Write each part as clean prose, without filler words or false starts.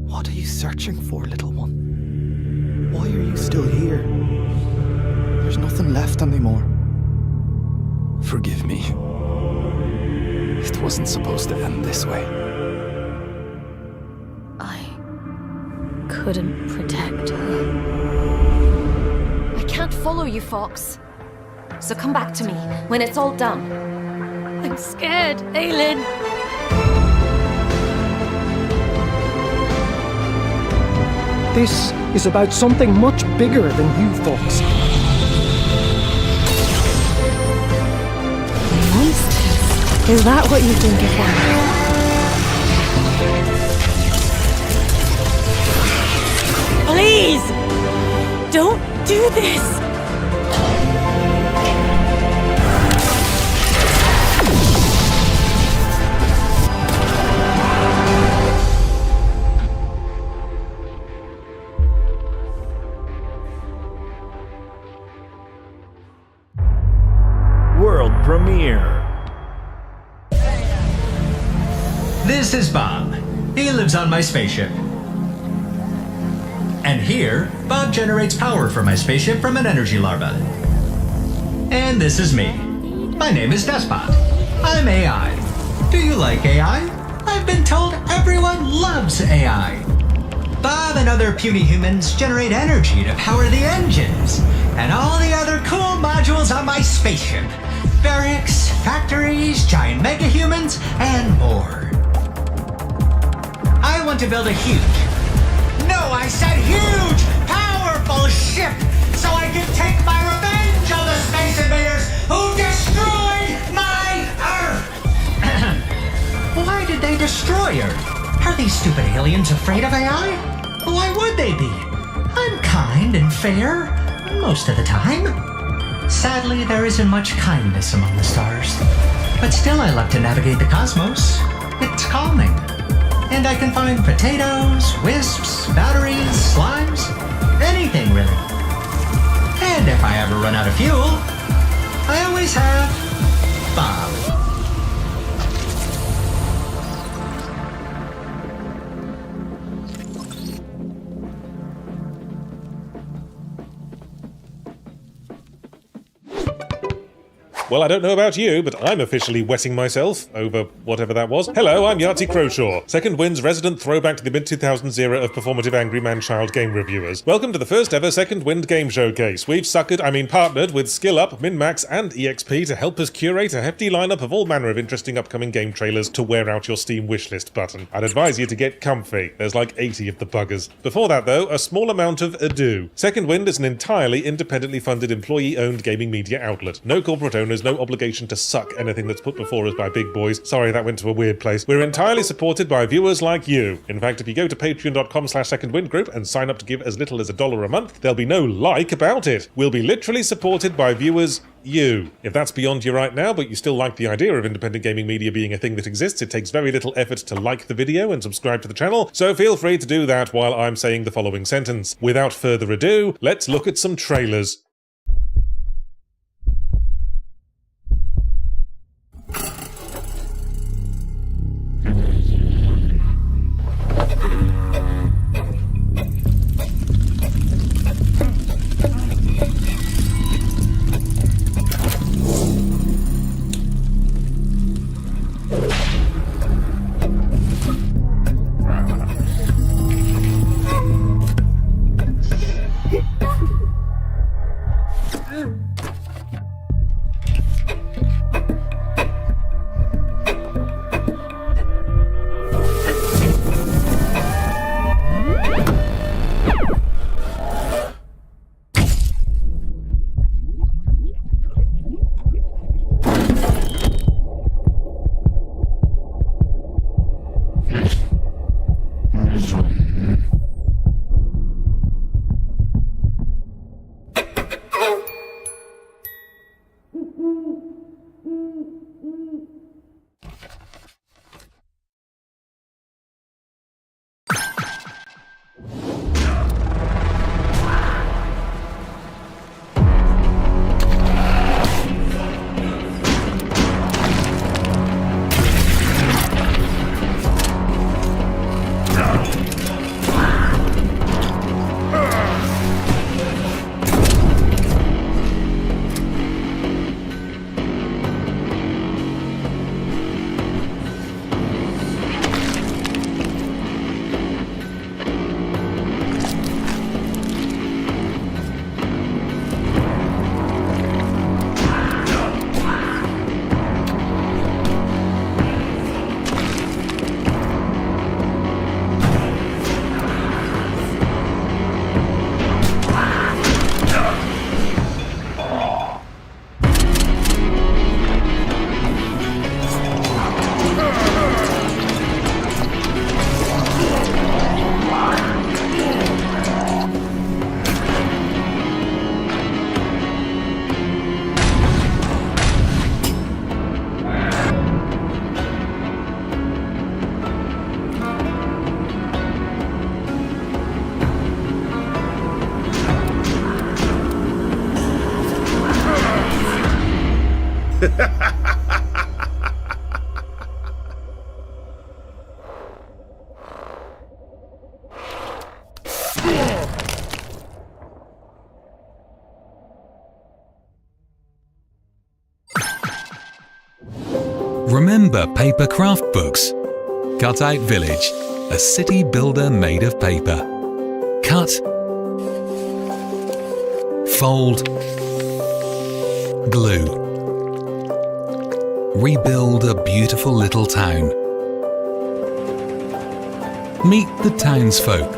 What are you searching for, little one? Why are you still here? There's nothing left anymore. Forgive me. It wasn't supposed to end this way. I couldn't protect her. I can't follow you, Fox. So come back to me when it's all done. I'm scared, Aelin. This is about something much bigger than you, Fox. Monsters? Is that what you think of them? Please! Don't do this! World premiere. This is Bob. He lives on my spaceship. And here, Bob generates power for my spaceship from an energy larva. And this is me. My name is Despot. I'm AI. Do you like AI? I've been told everyone loves AI. Bob and other puny humans generate energy to power the engines and all the other cool modules on my spaceship. Barracks, factories, giant mega-humans, and more. I want to build a huge, no, I said huge, powerful ship so I can take my revenge on the space invaders who destroyed my Earth! Why did they destroy Earth? Are these stupid aliens afraid of AI? Why would they be? I'm kind and fair, most of the time. Sadly, there isn't much kindness among the stars. But still I love to navigate the cosmos. It's calming. And I can find potatoes, wisps, batteries, slimes, anything really. And if I ever run out of fuel, I always have Bob. Well, I don't know about you, but I'm officially wetting myself over whatever that was. Hello, I'm Yahtzee Crowshaw, Second Wind's resident throwback to the mid-2000s era of performative Angry Man-Child game reviewers. Welcome to the first ever Second Wind game showcase. We've partnered with SkillUp, MinMax, and EXP to help us curate a hefty lineup of all manner of interesting upcoming game trailers to wear out your Steam wishlist button. I'd advise you to get comfy. There's like 80 of the buggers. Before that, though, a small amount of ado. Second Wind is an entirely independently funded employee-owned gaming media outlet. No corporate owners, no obligation to suck anything that's put before us by big boys. Sorry, that went to a weird place. We're entirely supported by viewers like you. In fact, if you go to patreon.com/secondwindgroup and sign up to give as little as $1 a month, there'll be no like about it. We'll be literally supported by viewers you. If that's beyond you right now, but you still like the idea of independent gaming media being a thing that exists, it takes very little effort to like the video and subscribe to the channel, so feel free to do that while I'm saying the following sentence. Without further ado, let's look at some trailers. Remember paper craft books? Cutout Village, a city builder made of paper. Cut, fold, glue. Rebuild a beautiful little town. Meet the townsfolk.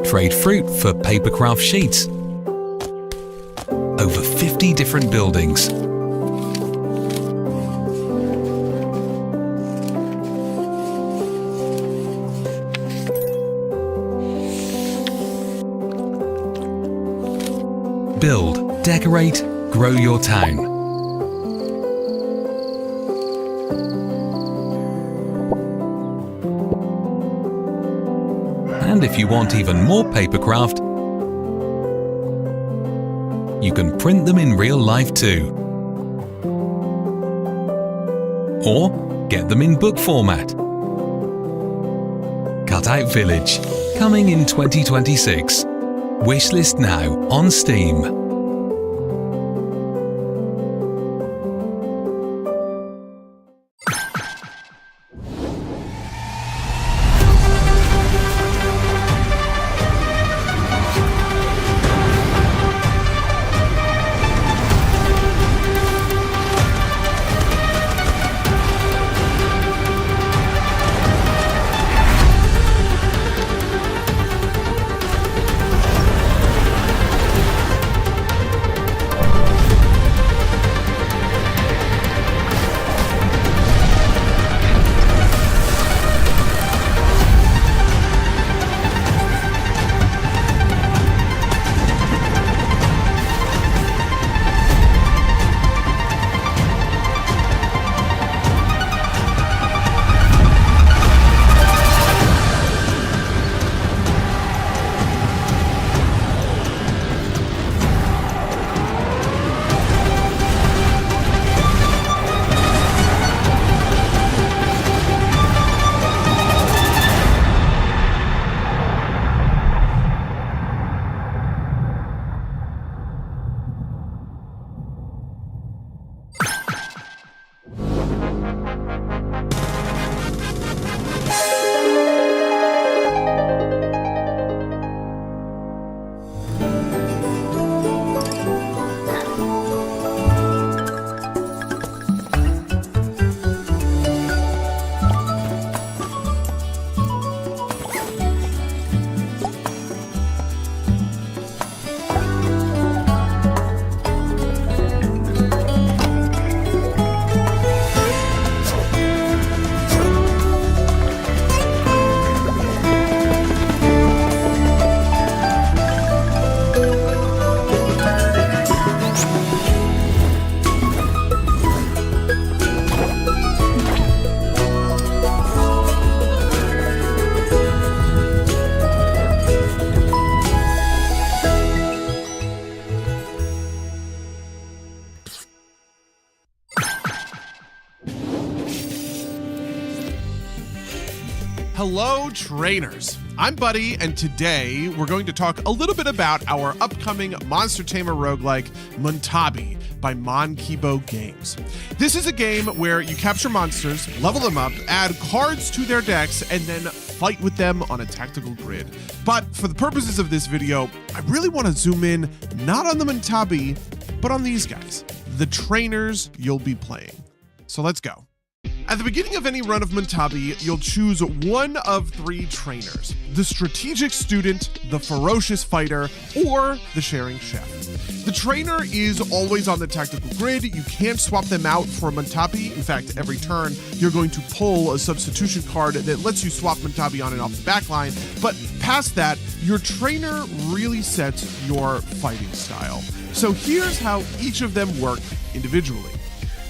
Trade fruit for papercraft sheets. Over 50 different buildings. Build, decorate, grow your town. And if you want even more papercraft, you can print them in real life too. Or get them in book format. Cutout Village, coming in 2026. Wishlist now on Steam. Hello, trainers. I'm Buddy, and today we're going to talk a little bit about our upcoming Monster Tamer roguelike, Muntabi, by Monkibo Games. This is a game where you capture monsters, level them up, add cards to their decks, and then fight with them on a tactical grid. But for the purposes of this video, I really want to zoom in not on the Muntabi, but on these guys, the trainers you'll be playing. So let's go. At the beginning of any run of Muntabi, you'll choose one of three trainers: the strategic student, the ferocious fighter, or the sharing chef. The trainer is always on the tactical grid. You can't swap them out for Muntabi. In fact, every turn, you're going to pull a substitution card that lets you swap Muntabi on and off the backline. But past that, your trainer really sets your fighting style. So here's how each of them work individually.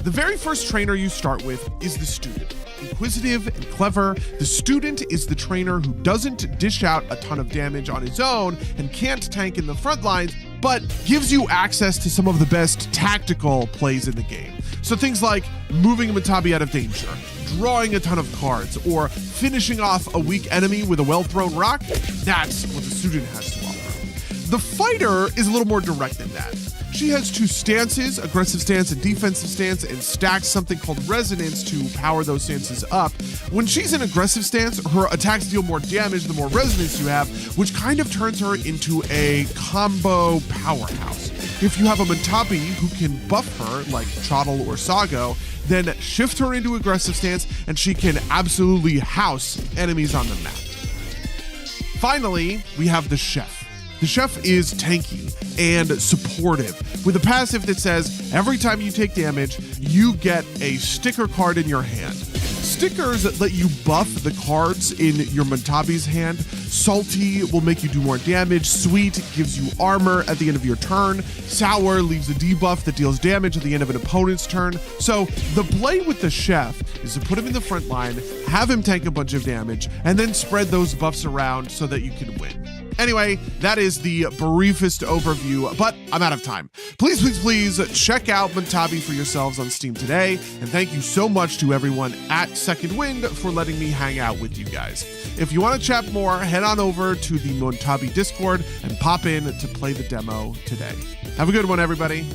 The very first trainer you start with is the student. Inquisitive and clever, the student is the trainer who doesn't dish out a ton of damage on his own and can't tank in the front lines, but gives you access to some of the best tactical plays in the game. So things like moving a Muntabi out of danger, drawing a ton of cards, or finishing off a weak enemy with a well-thrown rock, that's what the student has to offer. The fighter is a little more direct than that. She has two stances, aggressive stance and defensive stance, and stacks something called resonance to power those stances up. When she's in aggressive stance, her attacks deal more damage the more resonance you have, which kind of turns her into a combo powerhouse. If you have a Montabi who can buff her, like Chottle or Sago, then shift her into aggressive stance and she can absolutely house enemies on the map. Finally, we have the Chef. The Chef is tanky and supportive, with a passive that says every time you take damage, you get a sticker card in your hand. Stickers that let you buff the cards in your Montabi's hand. Salty will make you do more damage. Sweet gives you armor at the end of your turn. Sour leaves a debuff that deals damage at the end of an opponent's turn. So the play with the Chef is to put him in the front line, have him tank a bunch of damage, and then spread those buffs around so that you can win. Anyway, that is the briefest overview, but I'm out of time. Please check out Montabi for yourselves on Steam today, and thank you so much to everyone at Second Wind for letting me hang out with you guys. If you want to chat more, head on over to the Montabi Discord and pop in to play the demo today. Have a good one, everybody.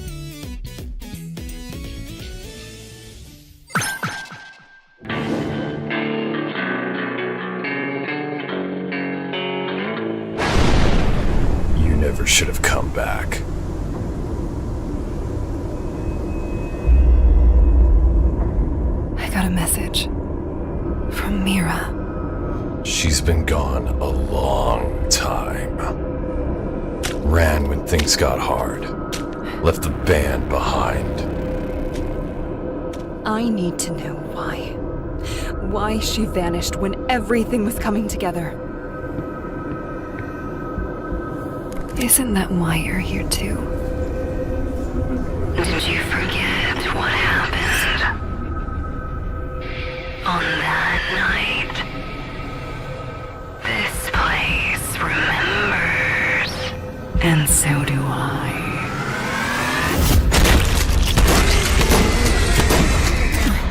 Never should have come back. I got a message from Mira. She's been gone a long time. Ran when things got hard. Left the band behind. I need to know why. Why she vanished when everything was coming together. Isn't that why you're here too? Did you forget what happened on that night? This place remembers, and so do I.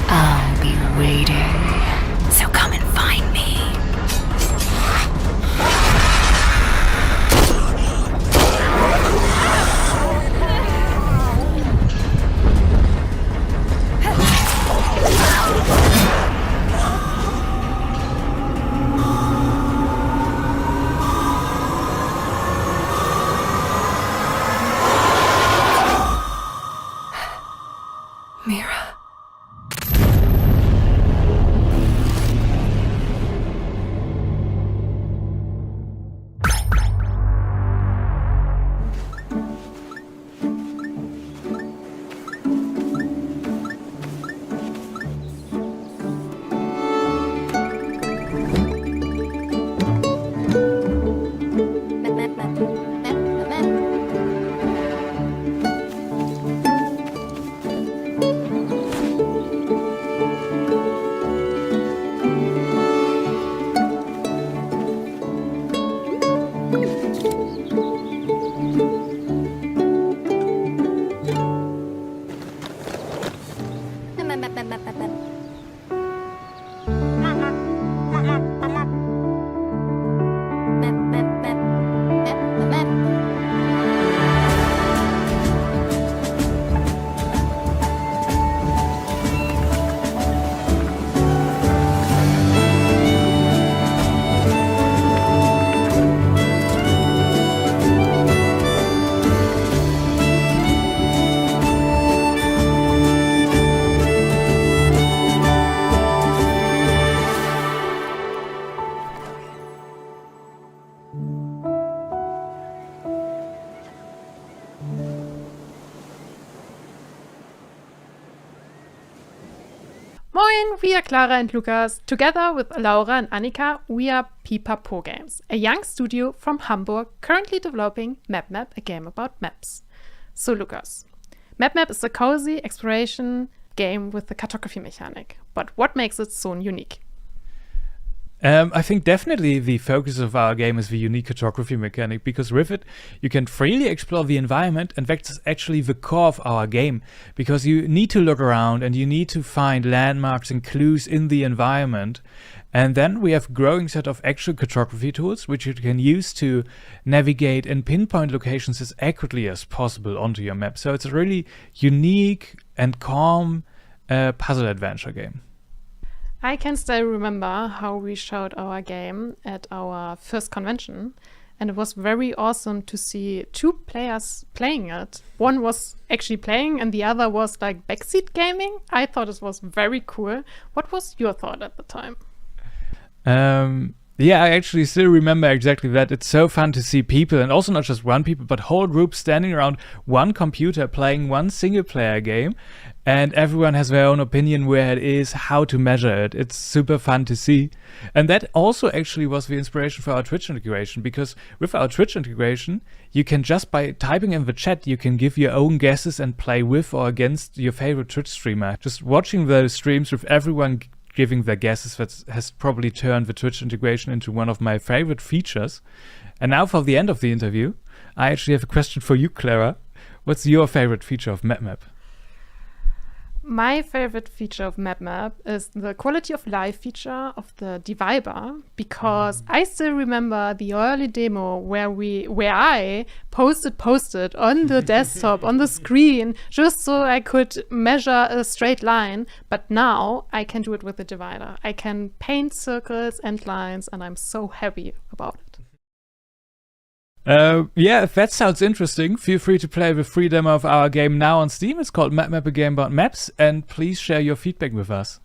I'll be waiting, so come and find me. Mira. Moin, we are Clara and Lukas. Together with Laura and Annika, we are Pipapo Games, a young studio from Hamburg currently developing MapMap, a game about maps. So Lukas, MapMap is a cozy exploration game with the cartography mechanic, but what makes it so unique? I think definitely the focus of our game is the unique cartography mechanic, because with it you can freely explore the environment, and that's actually the core of our game, because you need to look around and you need to find landmarks and clues in the environment, And then we have a growing set of actual cartography tools, which you can use to navigate and pinpoint locations as accurately as possible onto your map. So it's a really unique and calm puzzle adventure game. I can still remember how we showed our game at our first convention, and it was very awesome to see two players playing it. One was actually playing and the other was like backseat gaming. I thought it was very cool. What was your thought at the time? Yeah, I actually still remember exactly that. It's so fun to see people, and also not just one people, but whole groups standing around one computer playing one single player game, and everyone has their own opinion where it is, how to measure it. It's super fun to see. And that also actually was the inspiration for our Twitch integration, because with our Twitch integration, you can just by typing in the chat, you can give your own guesses and play with or against your favorite Twitch streamer. Just watching those streams with everyone giving their guesses, that has probably turned the Twitch integration into one of my favorite features. And now for the end of the interview, I actually have a question for you, Clara. What's your favorite feature of MapMap? My favorite feature of MapMap is the quality of life feature of the Diviber, because I still remember the early demo where I posted on the desktop, on the screen, just so I could measure a straight line. But now I can do it with the divider. I can paint circles and lines, and I'm so happy about it. Yeah, if that sounds interesting, feel free to play the free demo of our game now on Steam. It's called MapMap, a game about maps, and please share your feedback with us.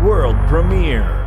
world premiere.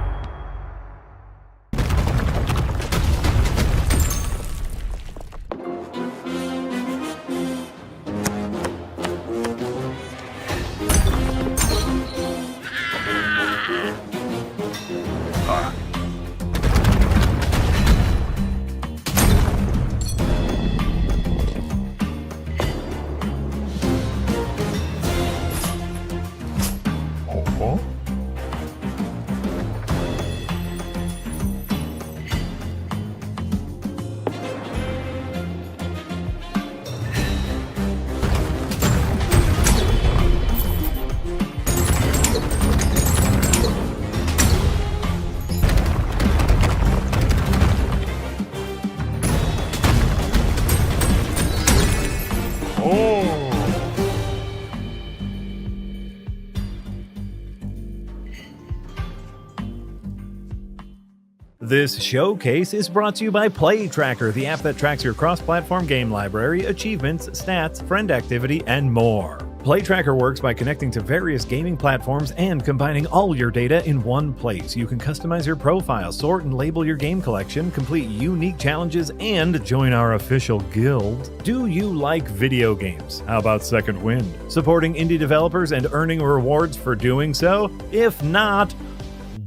This showcase is brought to you by Playtracker, the app that tracks your cross-platform game library, achievements, stats, friend activity, and more. Playtracker works by connecting to various gaming platforms and combining all your data in one place. You can customize your profile, sort and label your game collection, complete unique challenges, and join our official guild. Do you like video games? How about Second Wind? Supporting indie developers and earning rewards for doing so? If not,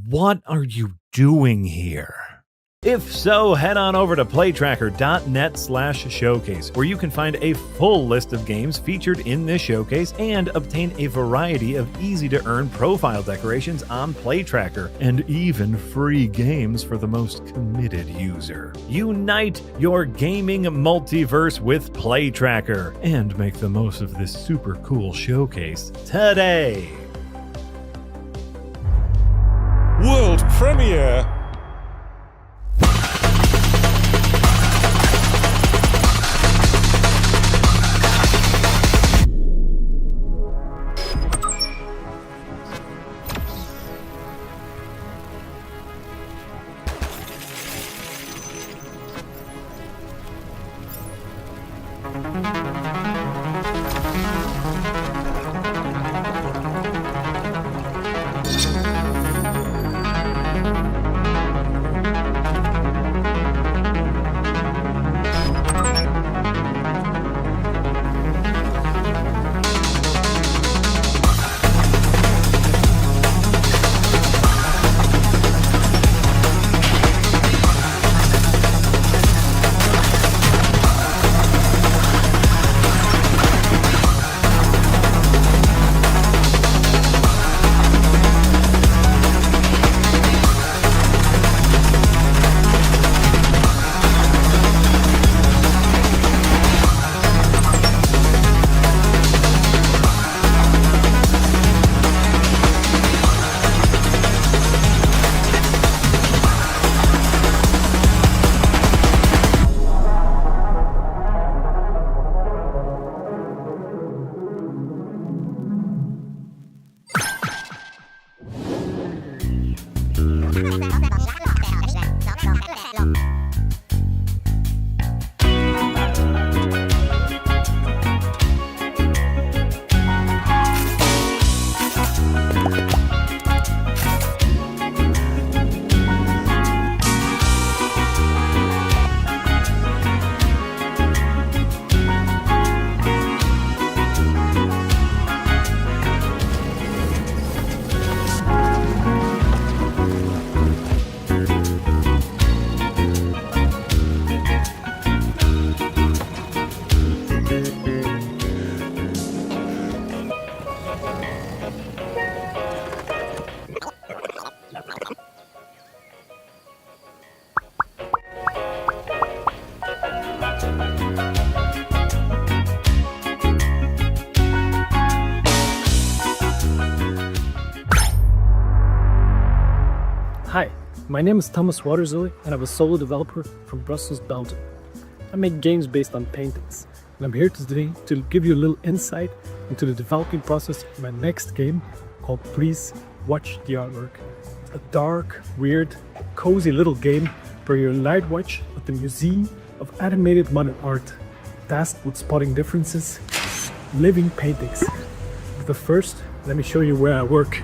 what are you doing here? If so, head on over to playtracker.net/showcase, where you can find a full list of games featured in this showcase and obtain a variety of easy-to-earn profile decorations on Playtracker, and even free games for the most committed user. Unite your gaming multiverse with Playtracker and make the most of this super cool showcase today. World premiere! Hi, my name is Thomas Waterzilly and I'm a solo developer from Brussels, Belgium. I make games based on paintings, and I'm here today to give you a little insight into the developing process of my next game called Please Watch the Artwork. It's a dark, weird, cozy little game where you night watch at the Museum of Animated Modern Art, tasked with spotting differences in living paintings. But first, let me show you where I work.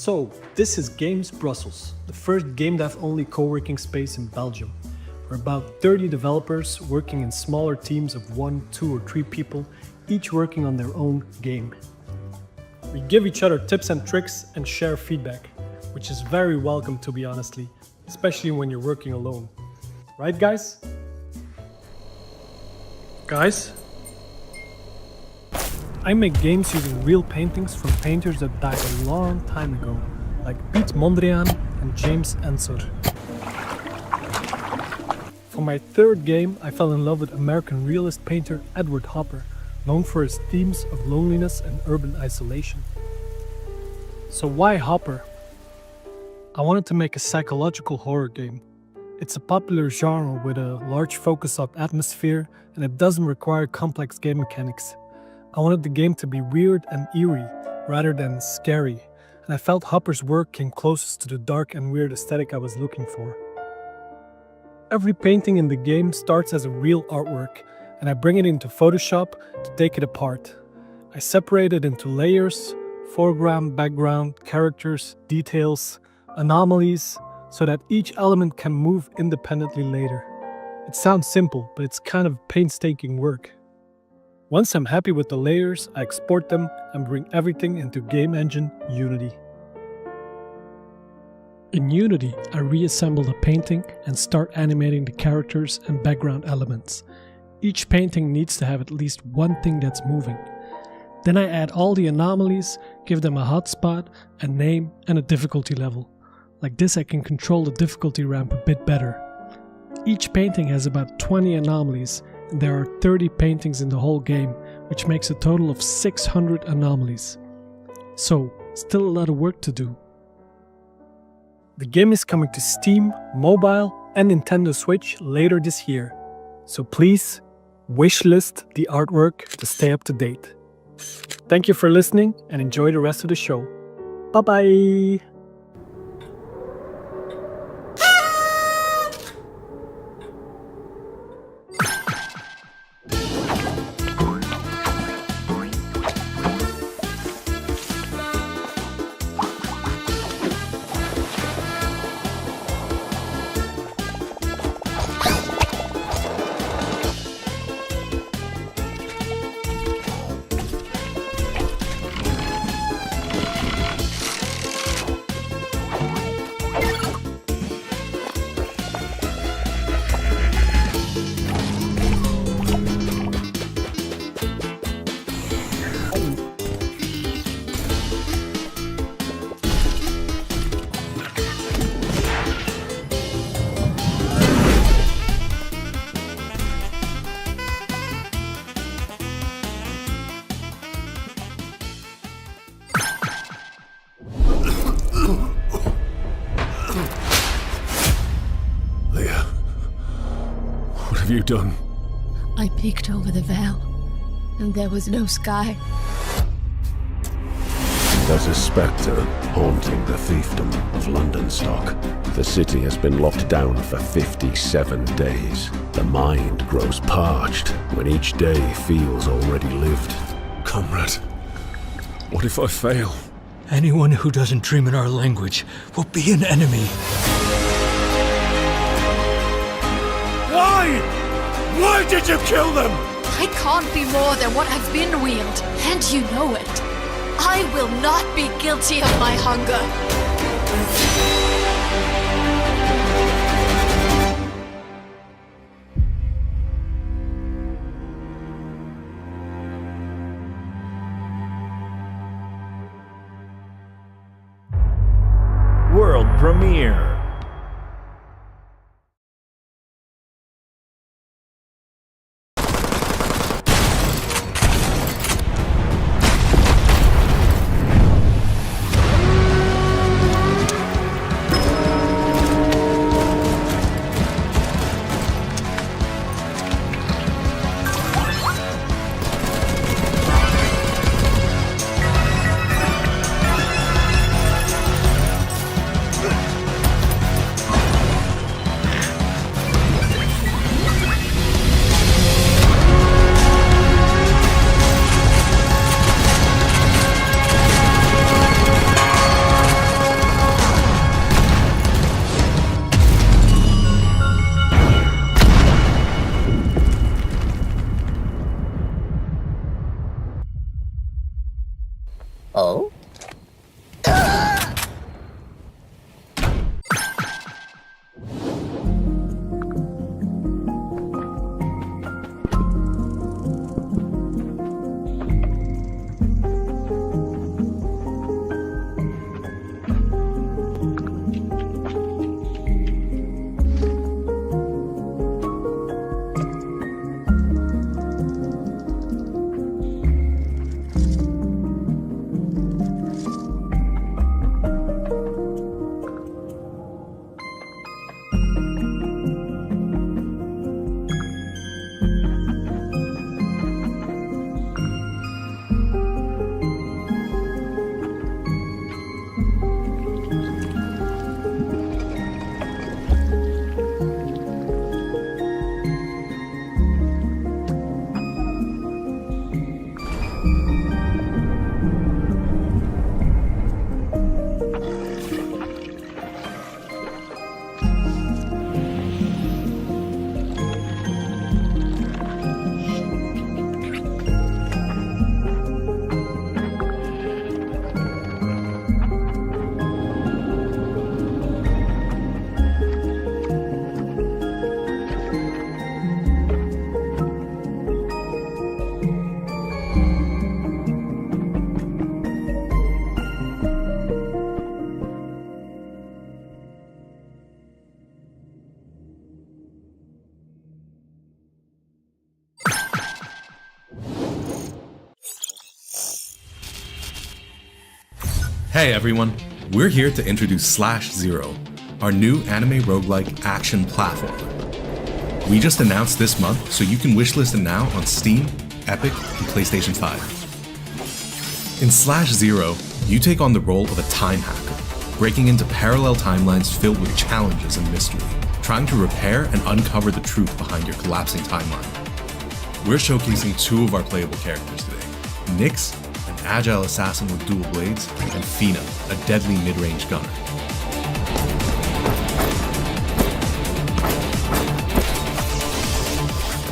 So, this is Games Brussels, the first game dev-only co-working space in Belgium. We're about 30 developers working in smaller teams of 1, 2 or 3 people, each working on their own game. We give each other tips and tricks and share feedback, which is very welcome to be honestly, especially when you're working alone. Right guys? Guys? I make games using real paintings from painters that died a long time ago, like Piet Mondriaan and James Ensor. For my third game, I fell in love with American realist painter Edward Hopper, known for his themes of loneliness and urban isolation. So why Hopper? I wanted to make a psychological horror game. It's a popular genre with a large focus on atmosphere, and it doesn't require complex game mechanics. I wanted the game to be weird and eerie, rather than scary, and I felt Hopper's work came closest to the dark and weird aesthetic I was looking for. Every painting in the game starts as a real artwork, and I bring it into Photoshop to take it apart. I separate it into layers, foreground, background, characters, details, anomalies, so that each element can move independently later. It sounds simple, but it's kind of painstaking work. Once I'm happy with the layers, I export them and bring everything into game engine Unity. In Unity, I reassemble the painting and start animating the characters and background elements. Each painting needs to have at least one thing that's moving. Then I add all the anomalies, give them a hotspot, a name, and a difficulty level. Like this I can control the difficulty ramp a bit better. Each painting has about 20 anomalies, and there are 30 paintings in the whole game, which makes a total of 600 anomalies. So, still a lot of work to do. The game is coming to Steam, mobile, and Nintendo Switch later this year. So please, wishlist the artwork to stay up to date. Thank you for listening and enjoy the rest of the show. Bye bye! What have you done? I peeked over the veil, and there was no sky. There's a spectre haunting the fiefdom of London stock. The city has been locked down for 57 days. The mind grows parched when each day feels already lived. Comrade, what if I fail? Anyone who doesn't dream in our language will be an enemy. Why? Why did you kill them? I can't be more than what I've been, Weald, and you know it. I will not be guilty of my hunger. World premiere. Oh? Hey everyone, we're here to introduce Slash Zero, our new anime roguelike action platform. We just announced this month, so you can wishlist it now on Steam, Epic, and PlayStation 5. In Slash Zero, you take on the role of a time hacker, breaking into parallel timelines filled with challenges and mystery, trying to repair and uncover the truth behind your collapsing timeline. We're showcasing two of our playable characters today, Nyx, an agile assassin with dual blades, and Fina, a deadly mid-range gunner.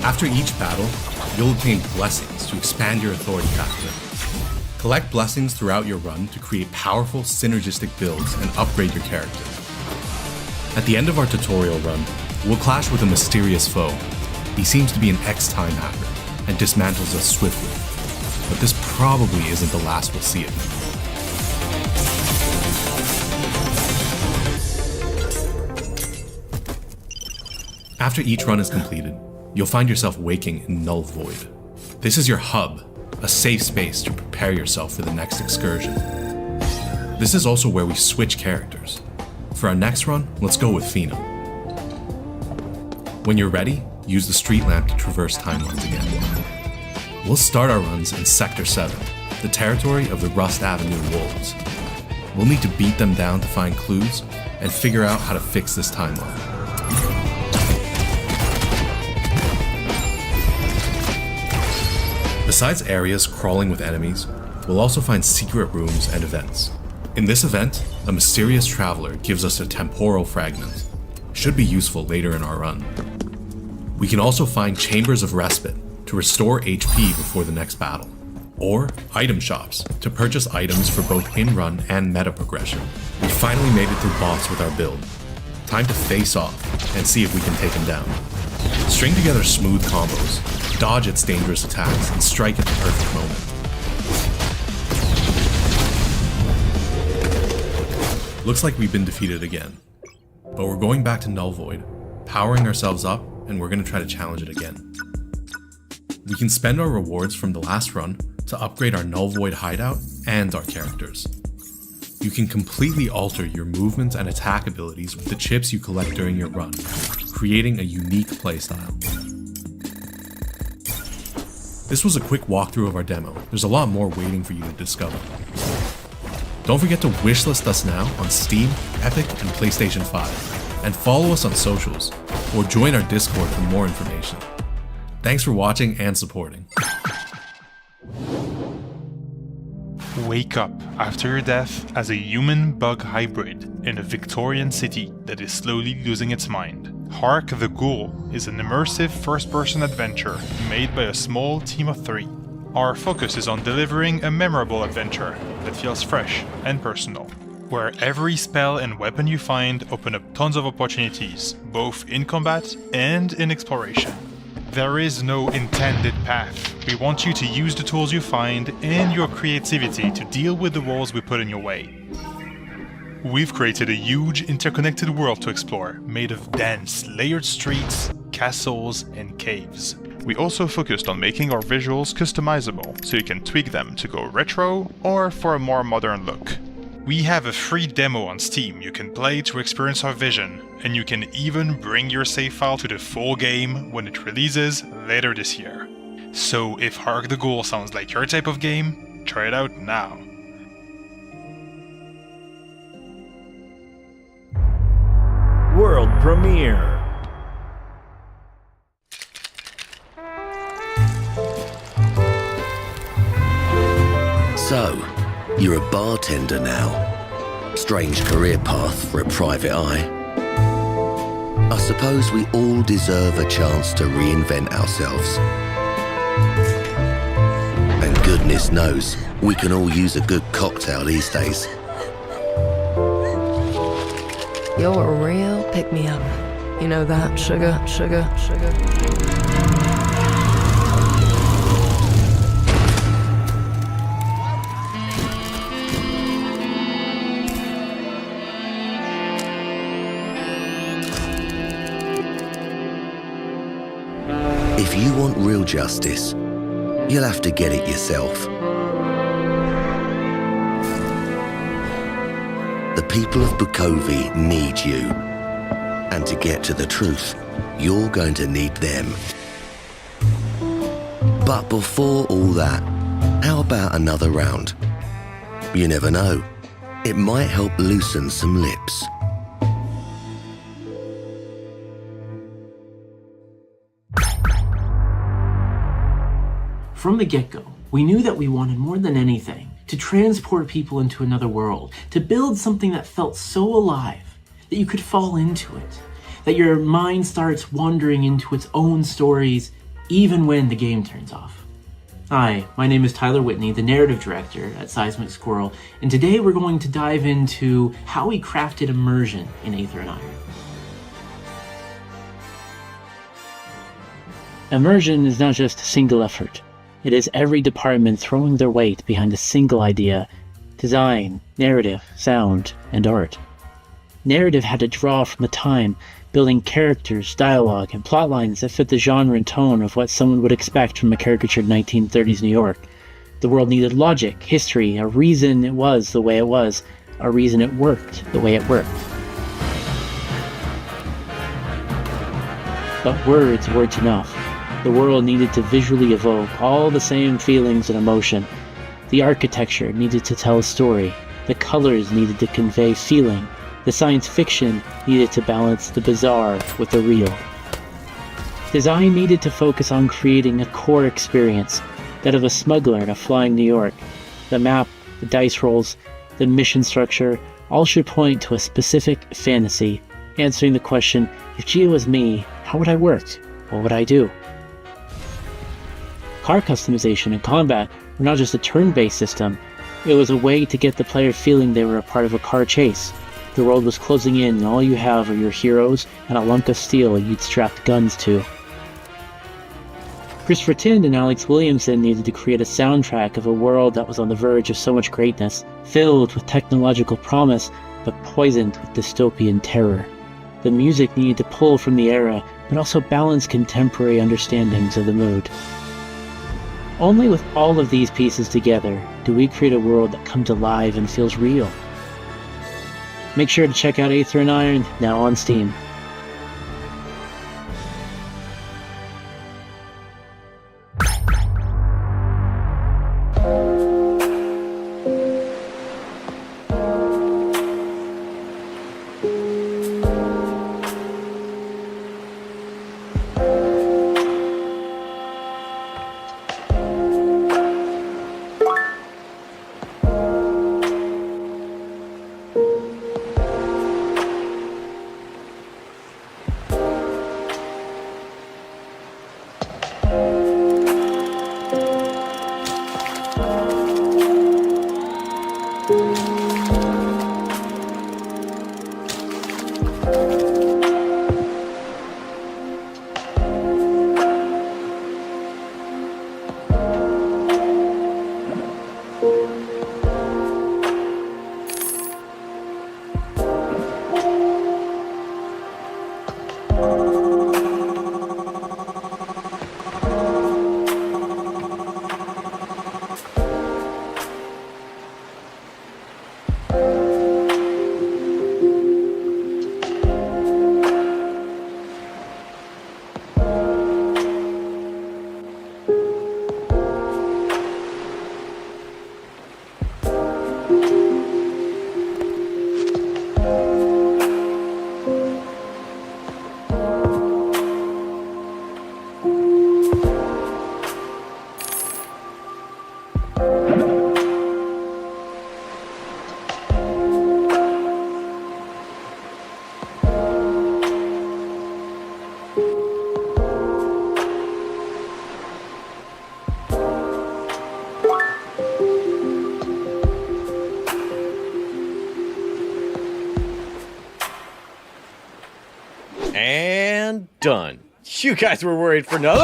After each battle, you'll obtain blessings to expand your authority factor. Collect blessings throughout your run to create powerful, synergistic builds and upgrade your character. At the end of our tutorial run, we'll clash with a mysterious foe. He seems to be an ex-time hacker and dismantles us swiftly. But this probably isn't the last we'll see of him. After each run is completed, you'll find yourself waking in Null Void. This is your hub, a safe space to prepare yourself for the next excursion. This is also where we switch characters. For our next run, let's go with Fina. When you're ready, use the street lamp to traverse timelines again. We'll start our runs in Sector 7, the territory of the Rust Avenue Wolves. We'll need to beat them down to find clues and figure out how to fix this timeline. Besides areas crawling with enemies, we'll also find secret rooms and events. In this event, a mysterious traveler gives us a temporal fragment. Should be useful later in our run. We can also find chambers of respite to restore HP before the next battle, or item shops to purchase items for both in-run and meta progression. We finally made it to the boss with our build. Time to face off and see if we can take him down. String together smooth combos, dodge its dangerous attacks, and strike at the perfect moment. Looks like we've been defeated again, but we're going back to Null Void, powering ourselves up, and we're going to try to challenge it again. We can spend our rewards from the last run to upgrade our Null Void hideout and our characters. You can completely alter your movement and attack abilities with the chips you collect during your run, creating a unique playstyle. This was a quick walkthrough of our demo. There's a lot more waiting for you to discover. Don't forget to wishlist us now on Steam, Epic, and PlayStation 5, and follow us on socials, or join our Discord for more information. Thanks for watching and supporting. Wake up after your death as a human-bug hybrid in a Victorian city that is slowly losing its mind. Hark the Ghoul is an immersive first-person adventure made by a small team of 3. Our focus is on delivering a memorable adventure that feels fresh and personal, where every spell and weapon you find open up tons of opportunities, both in combat and in exploration. There is no intended path. We want you to use the tools you find and your creativity to deal with the walls we put in your way. We've created a huge interconnected world to explore, made of dense, layered streets, castles, and caves. We also focused on making our visuals customizable, so you can tweak them to go retro or for a more modern look. We have a free demo on Steam you can play to experience our vision, and you can even bring your save file to the full game when it releases later this year. So if Hark the Ghoul sounds like your type of game, try it out now. World premiere. So, you're a bartender now. Strange career path for a private eye. I suppose we all deserve a chance to reinvent ourselves. And goodness knows, we can all use a good cocktail these days. You're a real pick-me-up. You know that, sugar, sugar, sugar. If you want real justice, you'll have to get it yourself. The people of Bukovi need you. And to get to the truth, you're going to need them. But before all that, how about another round? You never know. It might help loosen some lips. From the get-go, we knew that we wanted more than anything to transport people into another world, to build something that felt so alive that you could fall into it, that your mind starts wandering into its own stories even when the game turns off. Hi, my name is Tyler Whitney, the narrative director at Seismic Squirrel, and today we're going to dive into how we crafted immersion in Aether and Iron. Immersion is not just a single effort. It is every department throwing their weight behind a single idea: design, narrative, sound, and art. Narrative had to draw from the time, building characters, dialogue, and plot lines that fit the genre and tone of what someone would expect from a caricatured 1930s New York. The world needed logic, history, a reason it was the way it was, a reason it worked the way it worked. But words weren't enough. The world needed to visually evoke all the same feelings and emotion. The architecture needed to tell a story. The colors needed to convey feeling. The science fiction needed to balance the bizarre with the real. Design needed to focus on creating a core experience, that of a smuggler in a flying New York. The map, the dice rolls, the mission structure, all should point to a specific fantasy, answering the question, if Gia was me, how would I work? What would I do? Car customization and combat were not just a turn-based system, it was a way to get the player feeling they were a part of a car chase. The world was closing in and all you have are your heroes and a lunk of steel you'd strapped guns to. Christopher Tind and Alex Williamson needed to create a soundtrack of a world that was on the verge of so much greatness, filled with technological promise, but poisoned with dystopian terror. The music needed to pull from the era, but also balance contemporary understandings of the mood. Only with all of these pieces together do we create a world that comes alive and feels real. Make sure to check out Aether and Iron, now on Steam. done. You guys were worried for no.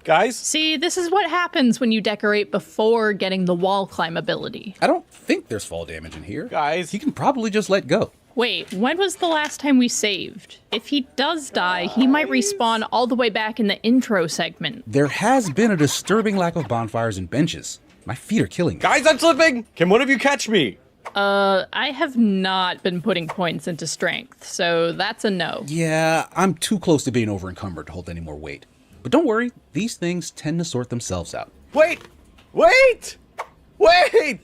Guys? See, this is what happens when you decorate before getting the wall climb ability. I don't think there's fall damage in here. Guys. He can probably just let go. Wait, when was the last time we saved? If he does die, he might respawn all the way back in the intro segment. There has been a disturbing lack of bonfires and benches. My feet are killing me. Guys, I'm slipping! Can one of you catch me? I have not been putting points into strength, so that's a no. Yeah, I'm too close to being over-encumbered to hold any more weight. But don't worry, these things tend to sort themselves out. Wait! Wait! Wait!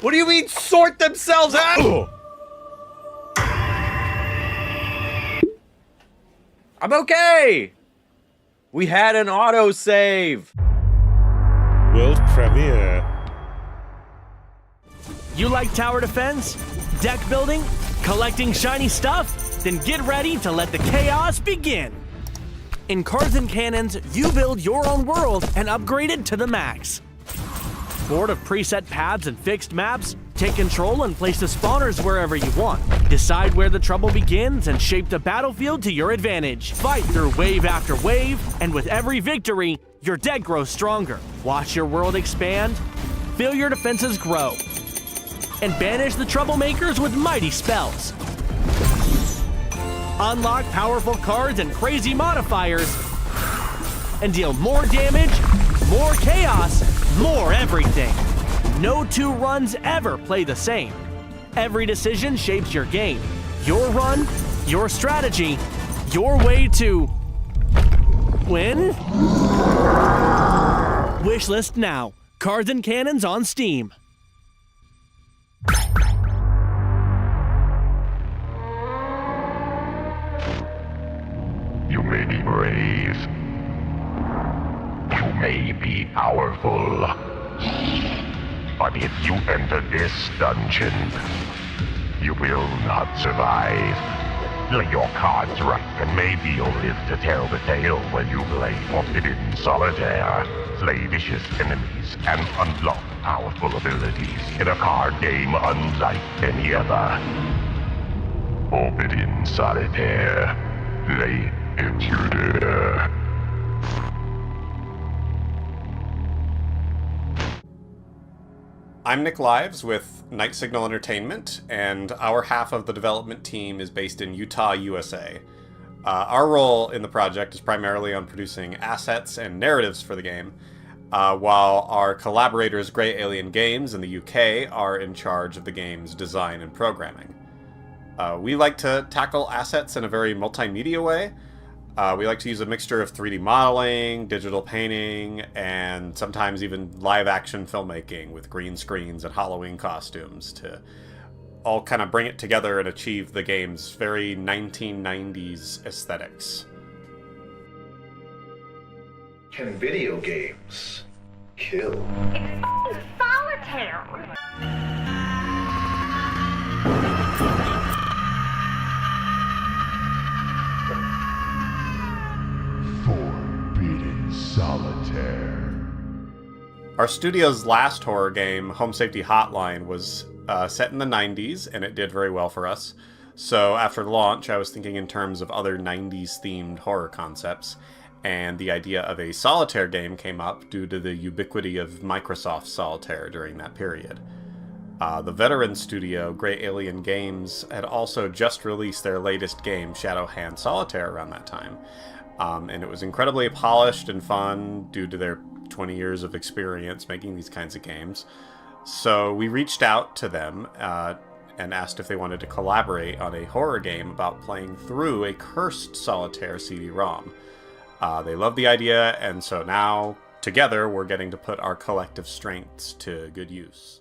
What do you mean sort themselves out? I'm okay! We had an autosave! World premiere. You like tower defense? Deck building? Collecting shiny stuff? Then get ready to let the chaos begin! In Cards and Cannons, you build your own world and upgrade it to the max. Bored of preset paths and fixed maps? Take control and place the spawners wherever you want. Decide where the trouble begins and shape the battlefield to your advantage. Fight through wave after wave, and with every victory, your deck grows stronger. Watch your world expand, feel your defenses grow, and banish the troublemakers with mighty spells. Unlock powerful cards and crazy modifiers, and deal more damage, more chaos, more everything. No two runs ever play the same. Every decision shapes your game. Your run, your strategy, your way to win? Wishlist now. Cards and Cannons on Steam. You may be brave. You may be powerful. But if you enter this dungeon, you will not survive. Lay your cards right, and maybe you'll live to tell the tale when you play Forbidden Solitaire. Slay vicious enemies and unlock powerful abilities in a card game unlike any other. Forbidden Solitaire. Play Intruder. I'm Nick Lives with Night Signal Entertainment, and our half of the development team is based in Utah, USA. Our role in the project is primarily on producing assets and narratives for the game, while our collaborators Grey Alien Games in the UK are in charge of the game's design and programming. We like to tackle assets in a very multimedia way. We like to use a mixture of 3D modeling, digital painting, and sometimes even live-action filmmaking with green screens and Halloween costumes to all kind of bring it together and achieve the game's very 1990s aesthetics. Can video games kill? It's solitaire! Forbidden Solitaire. Our studio's last horror game, Home Safety Hotline, was set in the 90s, and it did very well for us. So after launch, I was thinking in terms of other 90s-themed horror concepts, and the idea of a solitaire game came up due to the ubiquity of Microsoft Solitaire during that period. The veteran studio, Grey Alien Games, had also just released their latest game, Shadowhand Solitaire, around that time. And it was incredibly polished and fun due to their 20 years of experience making these kinds of games. So we reached out to them and asked if they wanted to collaborate on a horror game about playing through a cursed solitaire CD-ROM. They loved the idea, and so now, together, we're getting to put our collective strengths to good use.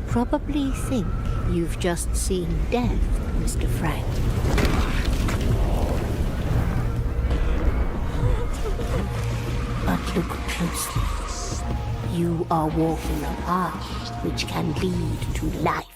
probably think you've just seen death, Mr. Frank. But look closely. You are walking a path which can lead to life.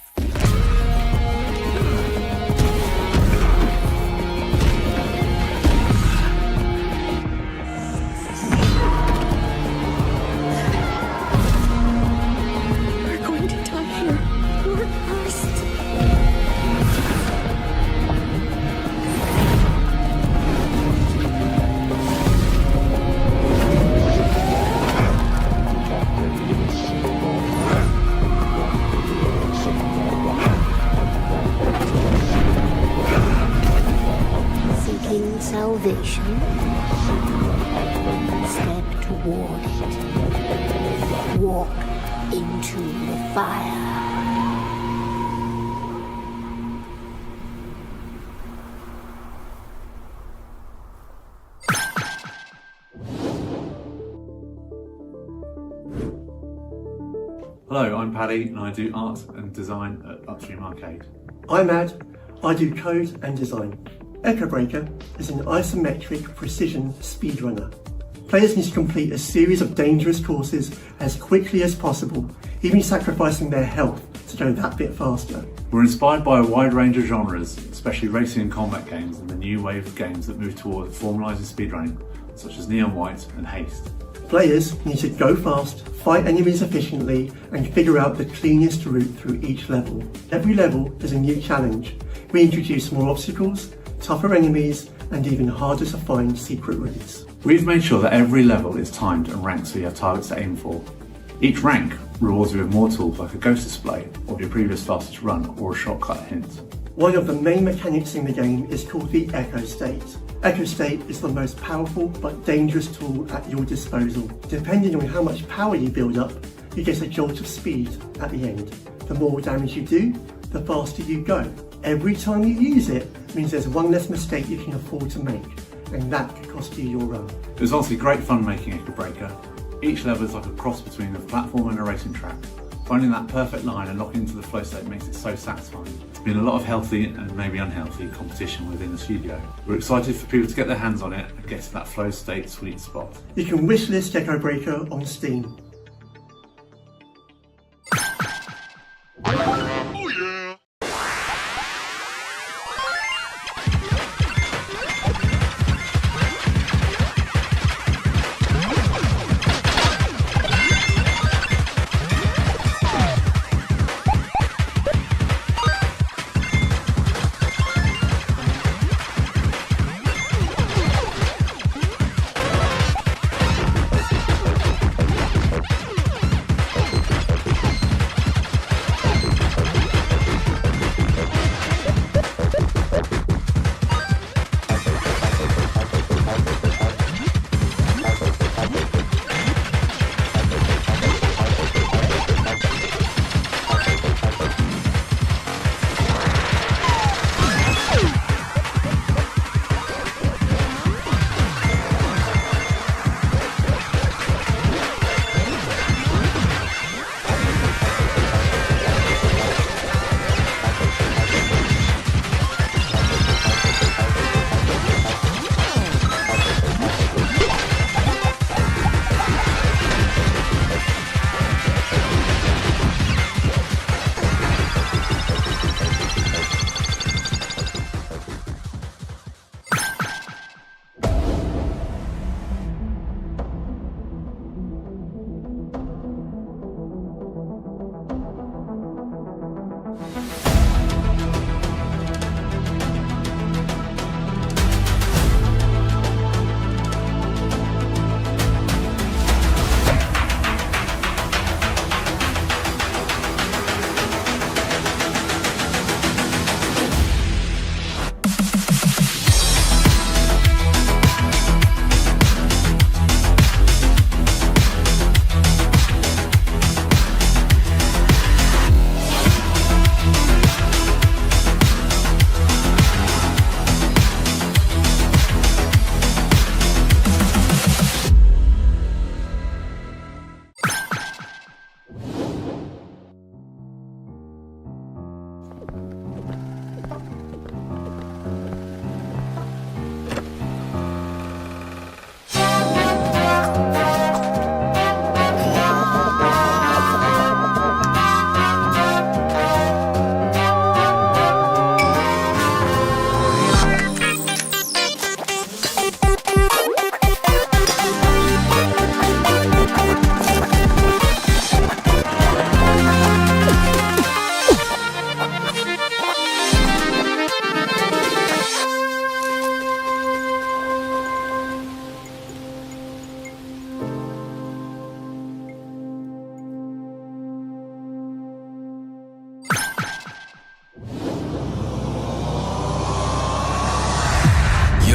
We're going to die here. We're cursed. Seeking salvation? Step toward it. Walk into the fire. Hello, I'm Paddy and I do art and design at Upstream Arcade. I'm Ad. I do code and design. Echo Breaker is an isometric precision speedrunner. Players need to complete a series of dangerous courses as quickly as possible, even sacrificing their health to go that bit faster. We're inspired by a wide range of genres, especially racing and combat games and the new wave of games that move toward formalising speedrunning, such as Neon White and Haste. Players need to go fast, fight enemies efficiently, and figure out the cleanest route through each level. Every level is a new challenge. We introduce more obstacles, tougher enemies, and even harder to find secret routes. We've made sure that every level is timed and ranked so you have targets to aim for. Each rank rewards you with more tools like a ghost display, or your previous fastest run, or a shortcut hint. One of the main mechanics in the game is called the Echo State. Echo State is the most powerful but dangerous tool at your disposal. Depending on how much power you build up, you get a jolt of speed at the end. The more damage you do, the faster you go. Every time you use it means there's one less mistake you can afford to make, and that could cost you your run. It was honestly great fun making Echo Breaker. Each level is like a cross between a platform and a racing track. Finding that perfect line and locking into the flow state makes it so satisfying. It's been a lot of healthy and maybe unhealthy competition within the studio. We're excited for people to get their hands on it and get to that flow state sweet spot. You can wishlist Echo Breaker on Steam.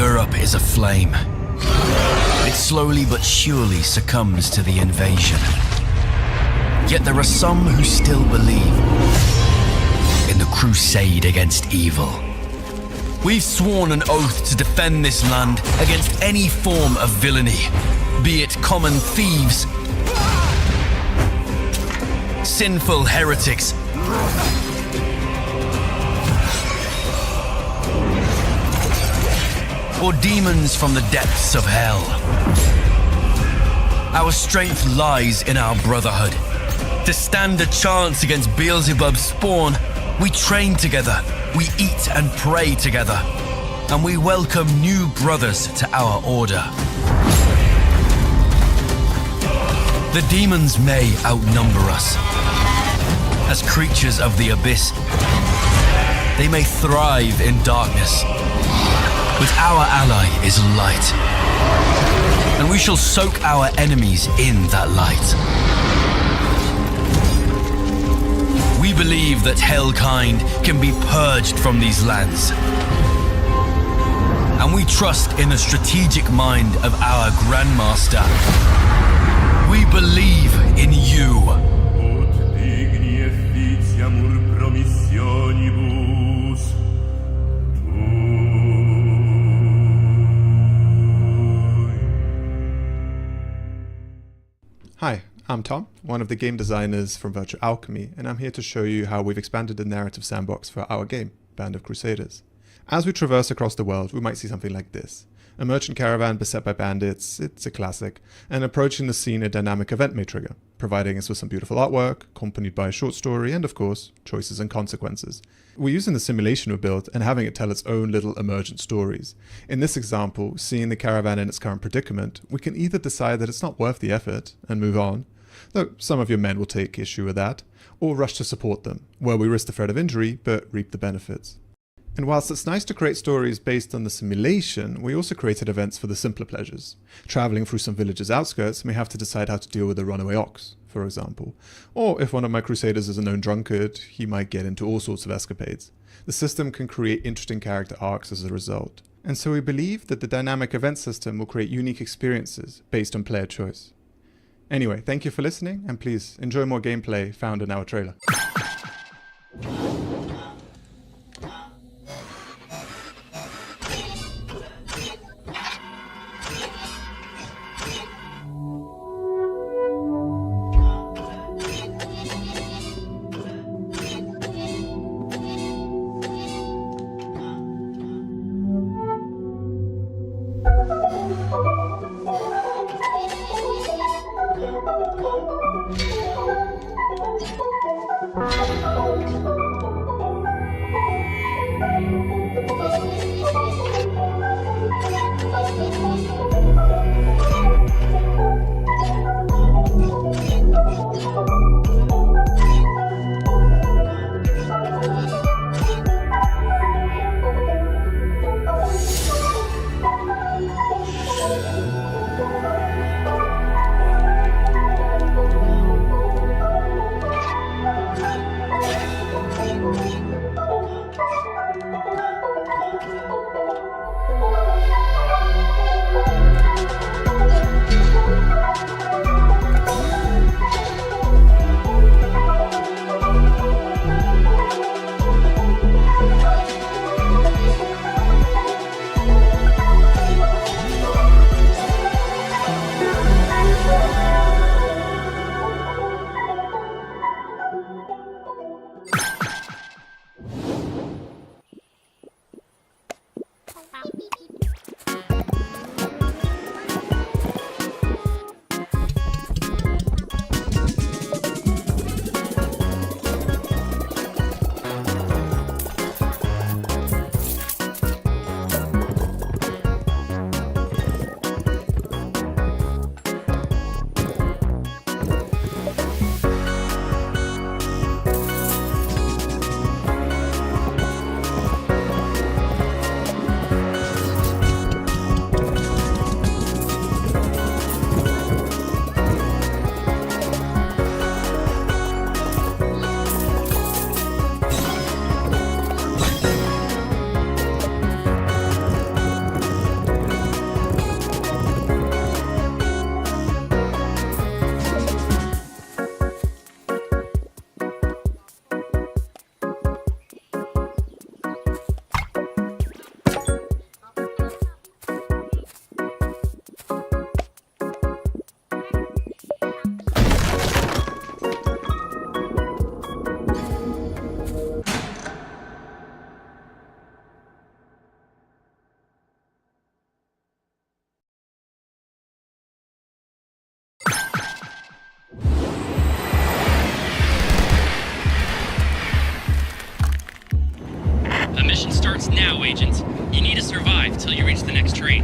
Europe is aflame. It slowly but surely succumbs to the invasion. Yet there are some who still believe in the crusade against evil. We've sworn an oath to defend this land against any form of villainy, be it common thieves, sinful heretics, or demons from the depths of hell. Our strength lies in our brotherhood. To stand a chance against Beelzebub's spawn, we train together, we eat and pray together, and we welcome new brothers to our order. The demons may outnumber us. As creatures of the abyss, they may thrive in darkness, but our ally is light, and we shall soak our enemies in that light. We believe that hellkind can be purged from these lands, and we trust in the strategic mind of our Grandmaster. We believe in you. Hi, I'm Tom, one of the game designers from Virtual Alchemy, and I'm here to show you how we've expanded the narrative sandbox for our game, Band of Crusaders. As we traverse across the world, we might see something like this. A merchant caravan beset by bandits, it's a classic, and approaching the scene a dynamic event may trigger, providing us with some beautiful artwork, accompanied by a short story, and of course, choices and consequences. We're using the simulation we built and having it tell its own little emergent stories. In this example, seeing the caravan in its current predicament, we can either decide that it's not worth the effort and move on, though some of your men will take issue with that, or rush to support them, where we risk the threat of injury but reap the benefits. And whilst it's nice to create stories based on the simulation, we also created events for the simpler pleasures. Travelling through some village's outskirts may have to decide how to deal with a runaway ox, for example. Or if one of my crusaders is a known drunkard, he might get into all sorts of escapades. The system can create interesting character arcs as a result. And so we believe that the dynamic event system will create unique experiences based on player choice. Anyway, thank you for listening, and please enjoy more gameplay found in our trailer. until you reach the next tree.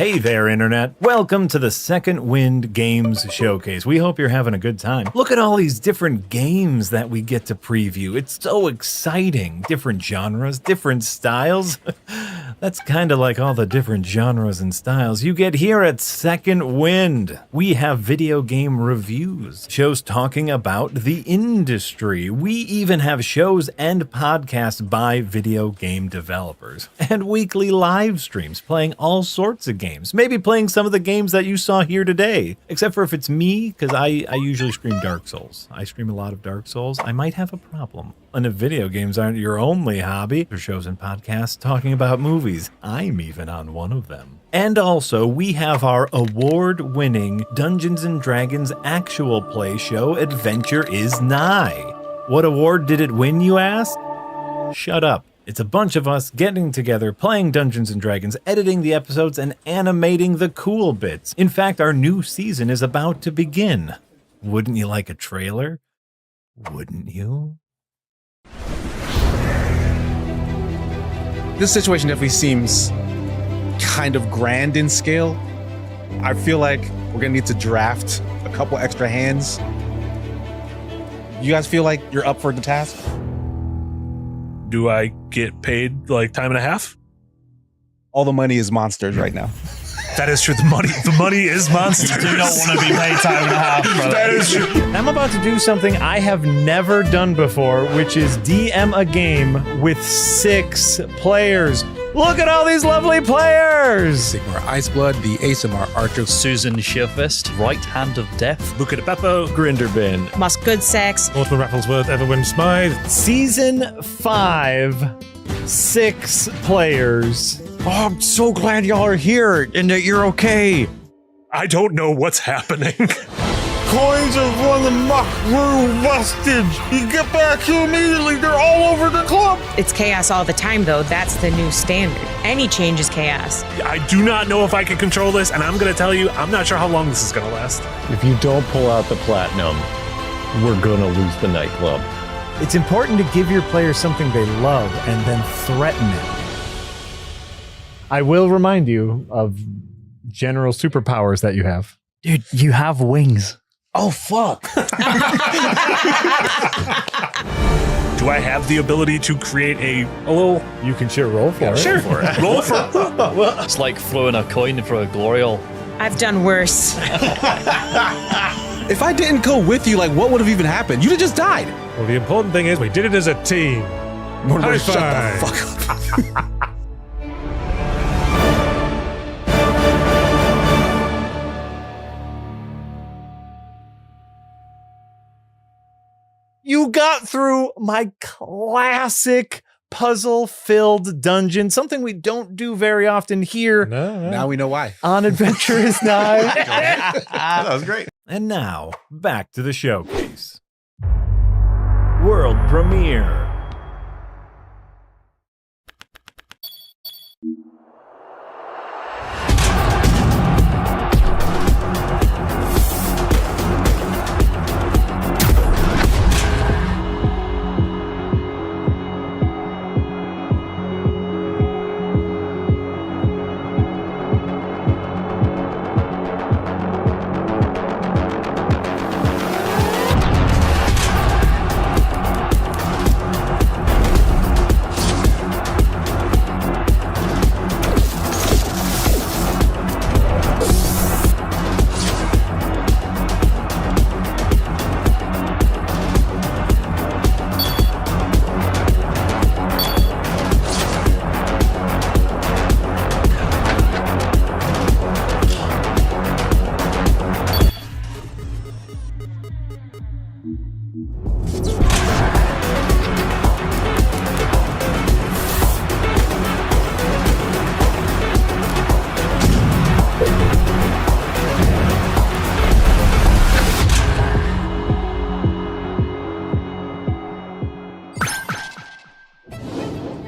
Hey there, Internet. Welcome to the Second Wind Games Showcase. We hope you're having a good time. Look at all these different games that we get to preview. It's so exciting. Different genres, different styles. That's kind of like all the different genres and styles you get here at Second Wind. We have video game reviews, shows talking about the industry. We even have shows and podcasts by video game developers. And weekly live streams playing all sorts of games. Maybe playing some of the games that you saw here today. Except for if it's me, because I usually stream Dark Souls. I stream a lot of Dark Souls. I might have a problem. And if video games aren't your only hobby, there's shows and podcasts talking about movies. I'm even on one of them. And also, we have our award-winning Dungeons & Dragons actual play show, Adventure is Nigh. What award did it win, you ask? Shut up. It's a bunch of us getting together, playing Dungeons & Dragons, editing the episodes, and animating the cool bits. In fact, our new season is about to begin. Wouldn't you like a trailer? Wouldn't you? This situation definitely seems kind of grand in scale. I feel like we're gonna need to draft a couple extra hands. You guys feel like you're up for the task? Do I get paid like time and a half? All the money is monsters right now. That is true. The money is monsters. You do not want to be paid time and a half, brother. That is true. I'm about to do something I have never done before, which is DM a game with 6 players. Look at all these lovely players! Sigmar Iceblood, the ASMR Archer, Susan Shearfist, Right Hand of Death, Luca de Beppo, Grinderbin, Moss Goodsex, Northman Rafflesworth, Everwin Smythe. Season 5, 6 players. Oh, I'm so glad y'all are here and that you're okay. I don't know what's happening. Coins have run amok. We're busted. You get back here immediately. They're all over the club. It's chaos all the time, though. That's the new standard. Any change is chaos. I do not know if I can control this, and I'm going to tell you, I'm not sure how long this is going to last. If you don't pull out the platinum, we're going to lose the nightclub. It's important to give your players something they love and then threaten it. I will remind you of general superpowers that you have. Dude, you have wings. Oh, fuck. Do I have the ability to create a little... You can sure roll for it. Sure. Roll for it. It's like throwing a coin for a Glorial. I've done worse. If I didn't go with you, like, what would have even happened? You'd have just died. Well, the important thing is we did it as a team. High Shut five. the fuck up. You got through my classic puzzle-filled dungeon, something we don't do very often here. No. Now we know why. On Adventure is Nigh. That was great. And now, back to the showcase. World premiere.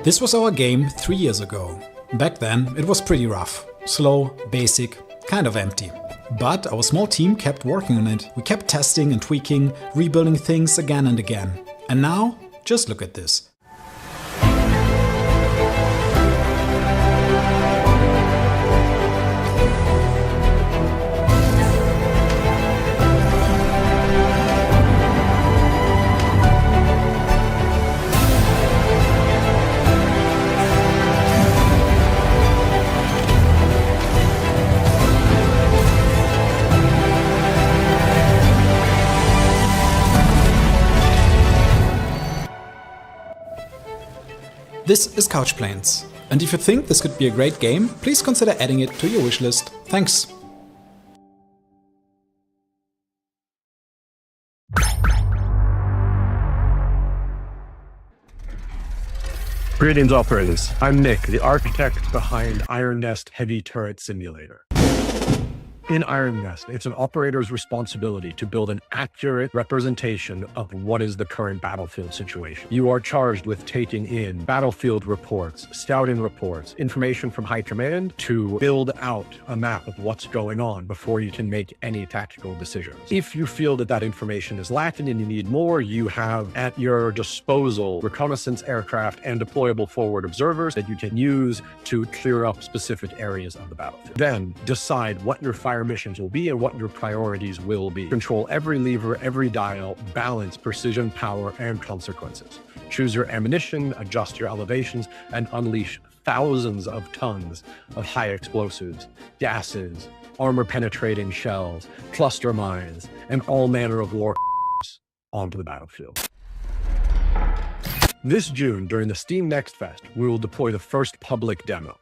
This was our game 3 years ago. Back then, it was pretty rough. Slow, basic, kind of empty. But our small team kept working on it. We kept testing and tweaking, rebuilding things again and again. And now, just look at this. This is Couch Planes, and if you think this could be a great game, please consider adding it to your wishlist. Thanks! Greetings, operators. I'm Nick, the architect behind Iron Nest Heavy Turret Simulator. In Iron Nest, it's an operator's responsibility to build an accurate representation of what is the current battlefield situation. You are charged with taking in battlefield reports, scouting reports, information from high command to build out a map of what's going on before you can make any tactical decisions. If you feel that that information is lacking and you need more, you have at your disposal reconnaissance aircraft and deployable forward observers that you can use to clear up specific areas of the battlefield. Then decide what your fire missions will be and what your priorities will be. Control every lever, every dial, balance precision, power, and consequences. Choose your ammunition, adjust your elevations, and unleash thousands of tons of high explosives, gases, armor-penetrating shells, cluster mines, and all manner of war onto the battlefield. This June, during the Steam Next Fest, we will deploy the first public demo.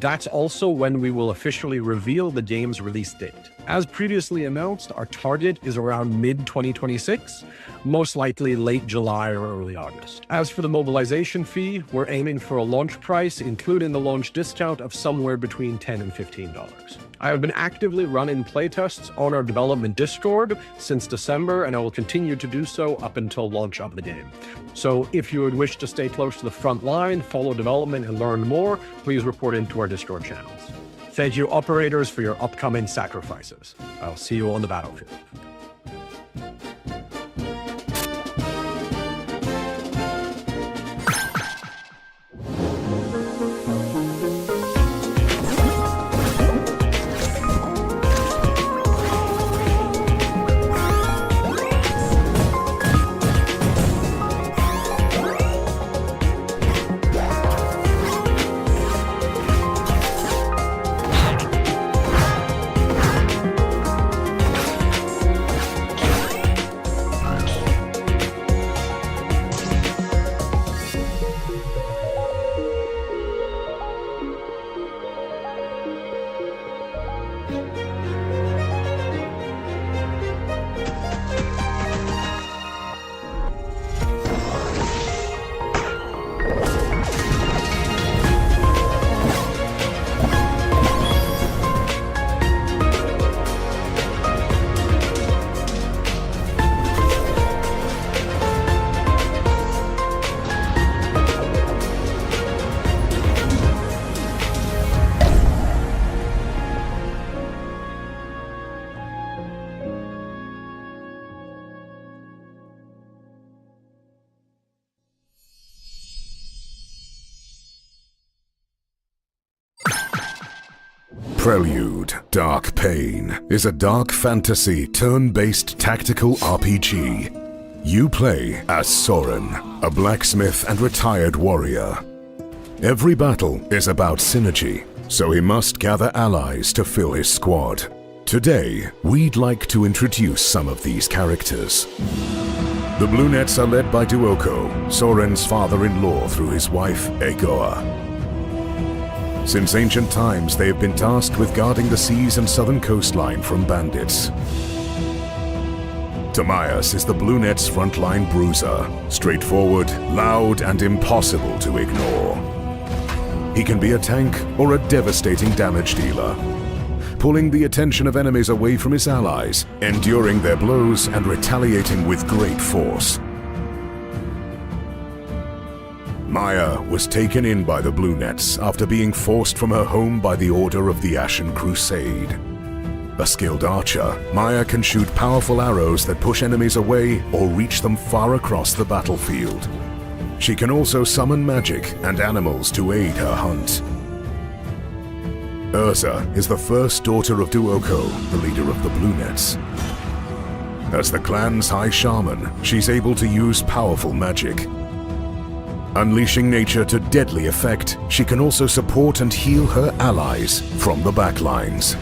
That's also when we will officially reveal the game's release date. As previously announced, our target is around mid-2026, most likely late July or early August. As for the mobilization fee, we're aiming for a launch price, including the launch discount, of somewhere between $10 and $15. I have been actively running playtests on our development Discord since December, and I will continue to do so up until launch of the game. So if you would wish to stay close to the front line, follow development, and learn more, please report into our Discord channels. Thank you, operators, for your upcoming sacrifices. I'll see you on the battlefield. Prelude: Dark Pain is a dark fantasy turn-based tactical RPG. You play as Soren, a blacksmith and retired warrior. Every battle is about synergy, so he must gather allies to fill his squad. Today, we'd like to introduce some of these characters. The Blue Nets are led by Duoko, Soren's father-in-law through his wife, Egoa. Since ancient times, they have been tasked with guarding the seas and southern coastline from bandits. Tamias is the Blue Nets' frontline bruiser, straightforward, loud, and impossible to ignore. He can be a tank or a devastating damage dealer, pulling the attention of enemies away from his allies, enduring their blows and retaliating with great force. Maya was taken in by the Blue Nets after being forced from her home by the Order of the Ashen Crusade. A skilled archer, Maya can shoot powerful arrows that push enemies away or reach them far across the battlefield. She can also summon magic and animals to aid her hunt. Urza is the first daughter of Duoko, the leader of the Blue Nets. As the clan's high shaman, she's able to use powerful magic. Unleashing nature to deadly effect, she can also support and heal her allies from the backlines.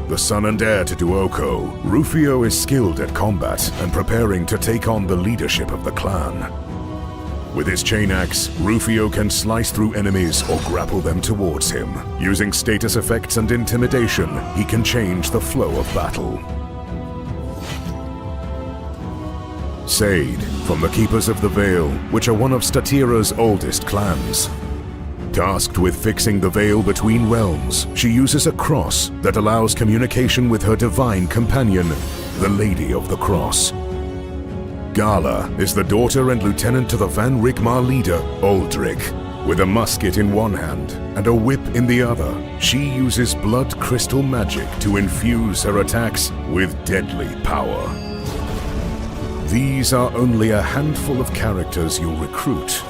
The son and heir to Duoko, Rufio is skilled at combat and preparing to take on the leadership of the clan. With his chain axe, Rufio can slice through enemies or grapple them towards him. Using status effects and intimidation, he can change the flow of battle. Sade, from the Keepers of the Veil, which are one of Statira's oldest clans. Tasked with fixing the veil between realms, she uses a cross that allows communication with her divine companion, the Lady of the Cross. Gala is the daughter and lieutenant to the Van Rigmar leader, Aldrich. With a musket in one hand and a whip in the other, she uses blood crystal magic to infuse her attacks with deadly power. These are only a handful of characters you'll recruit.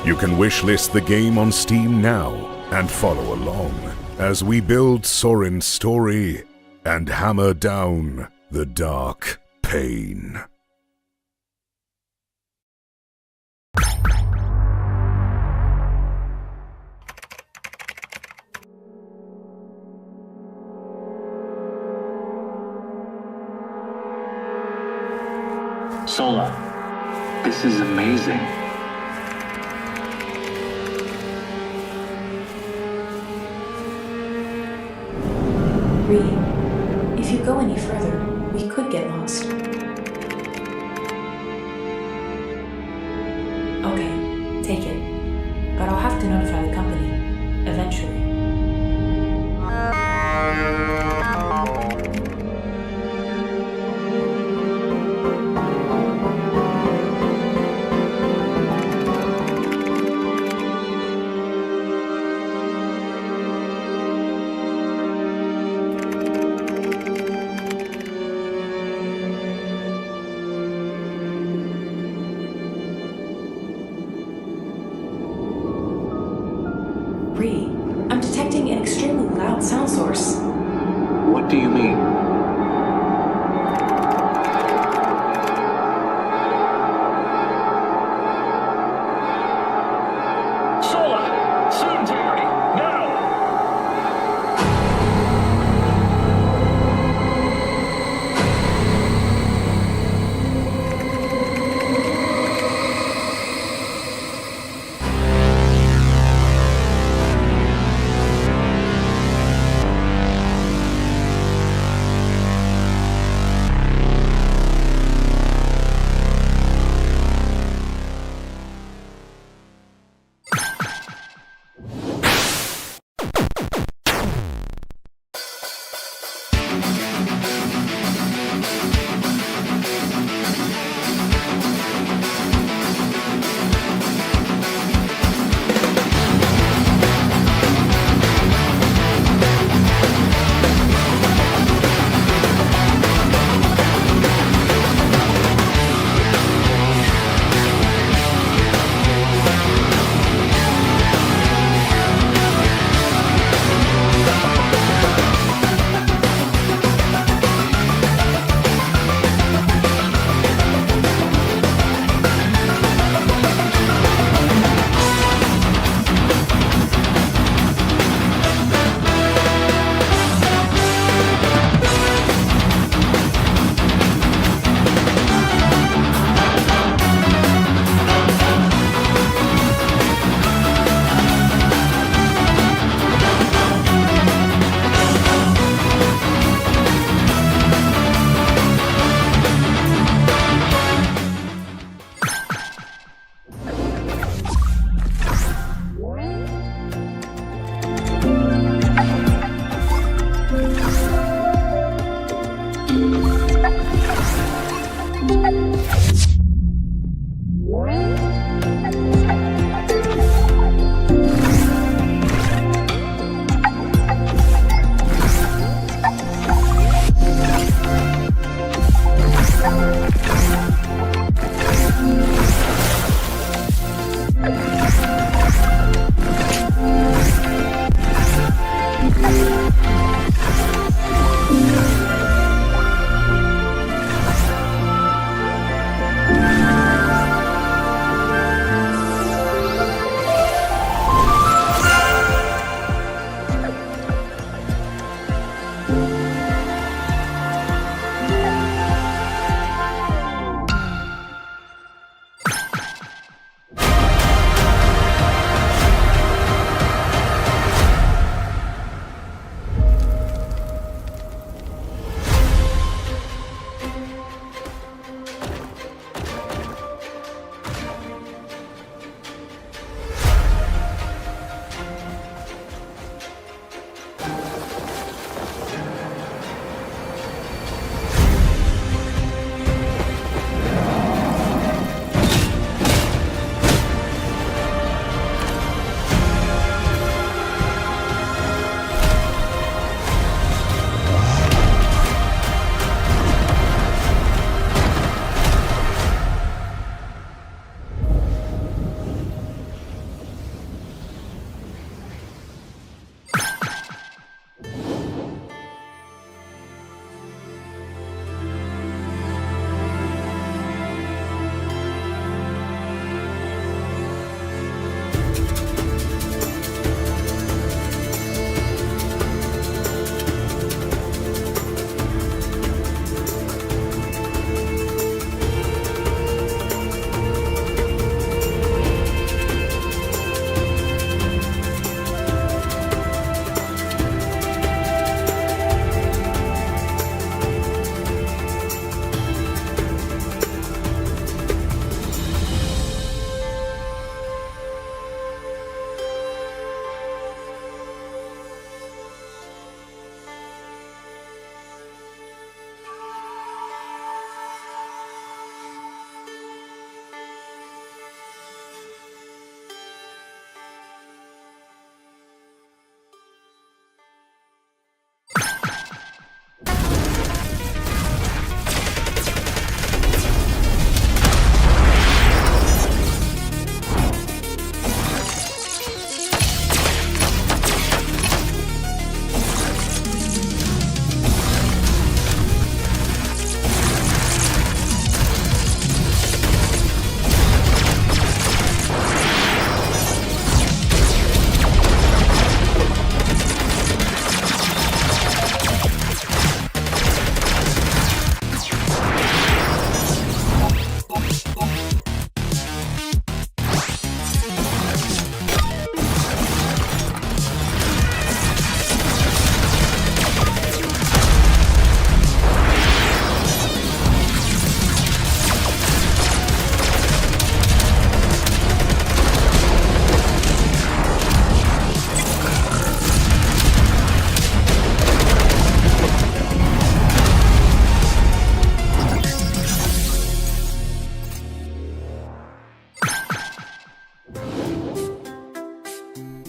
You can wishlist the game on Steam now and follow along as we build Sorin's story and hammer down the dark pain. Sola, this is amazing. Reed, if you go any further, we could get lost. Okay, take it. But I'll have to notify the company, eventually. I'm detecting an extremely loud sound source. What do you mean? Sola! Cemetery! Now!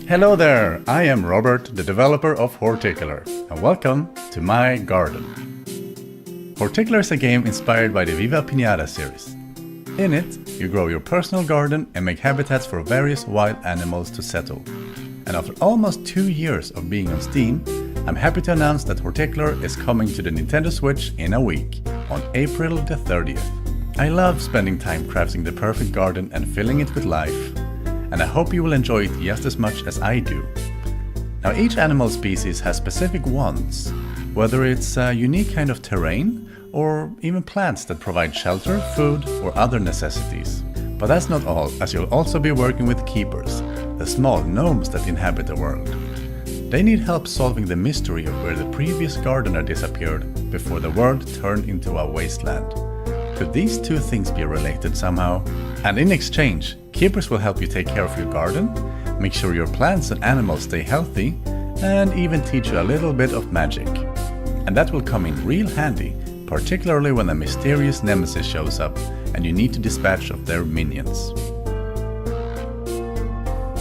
Hello there, I am Robert, the developer of Horticular, and welcome to my garden. Horticular is a game inspired by the Viva Pinata series. In it, you grow your personal garden and make habitats for various wild animals to settle. And after almost 2 years of being on Steam, I'm happy to announce that Horticular is coming to the Nintendo Switch in a week, on April the 30th. I love spending time crafting the perfect garden and filling it with life, and I hope you will enjoy it just as much as I do. Now, each animal species has specific wants, whether it's a unique kind of terrain or even plants that provide shelter, food or other necessities. But that's not all, as you'll also be working with keepers, the small gnomes that inhabit the world. They need help solving the mystery of where the previous gardener disappeared before the world turned into a wasteland. Could these two things be related somehow? And in exchange, keepers will help you take care of your garden, make sure your plants and animals stay healthy, and even teach you a little bit of magic. And that will come in real handy, particularly when a mysterious nemesis shows up and you need to dispatch of their minions.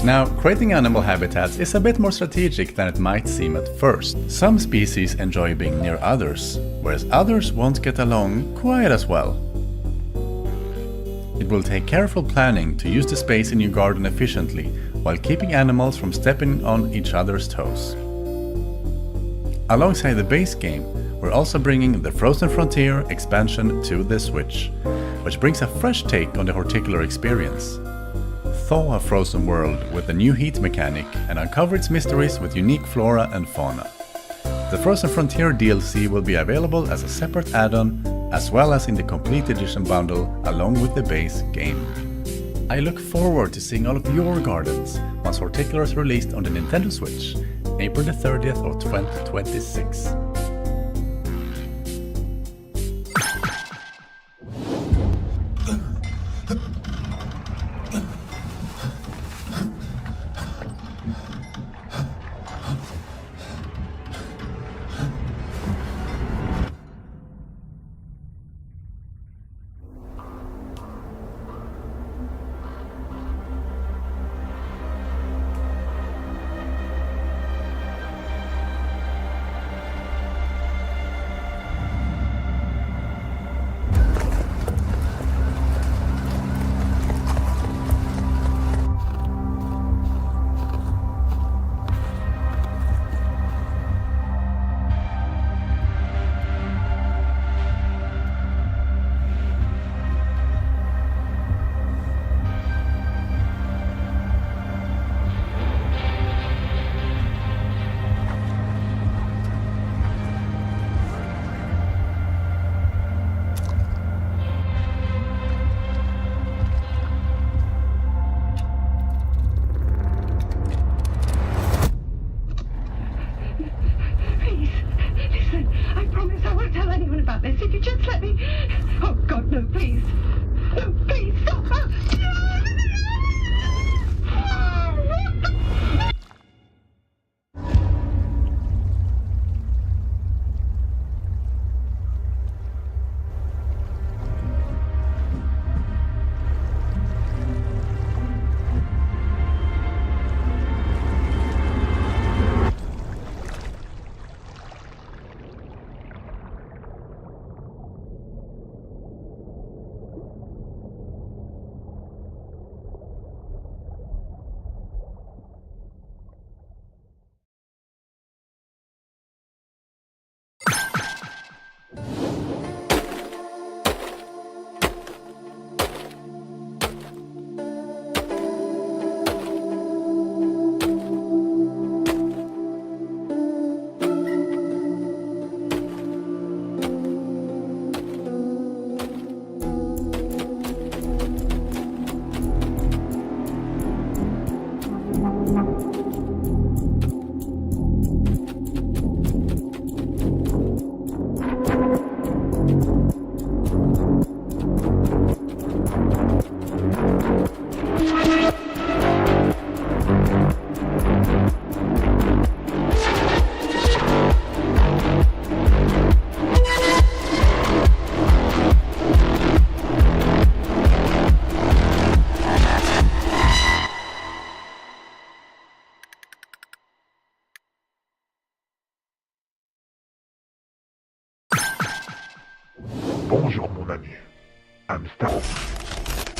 Now, creating animal habitats is a bit more strategic than it might seem at first. Some species enjoy being near others, whereas others won't get along quite as well. It will take careful planning to use the space in your garden efficiently, while keeping animals from stepping on each other's toes. Alongside the base game, we're also bringing the Frozen Frontier expansion to the Switch, which brings a fresh take on the Horticular experience. Thaw a frozen world with a new heat mechanic and uncover its mysteries with unique flora and fauna. The Frozen Frontier DLC will be available as a separate add-on, as well as in the Complete Edition bundle along with the base game. I look forward to seeing all of your gardens once Horticular is released on the Nintendo Switch, April the 30th of 2026.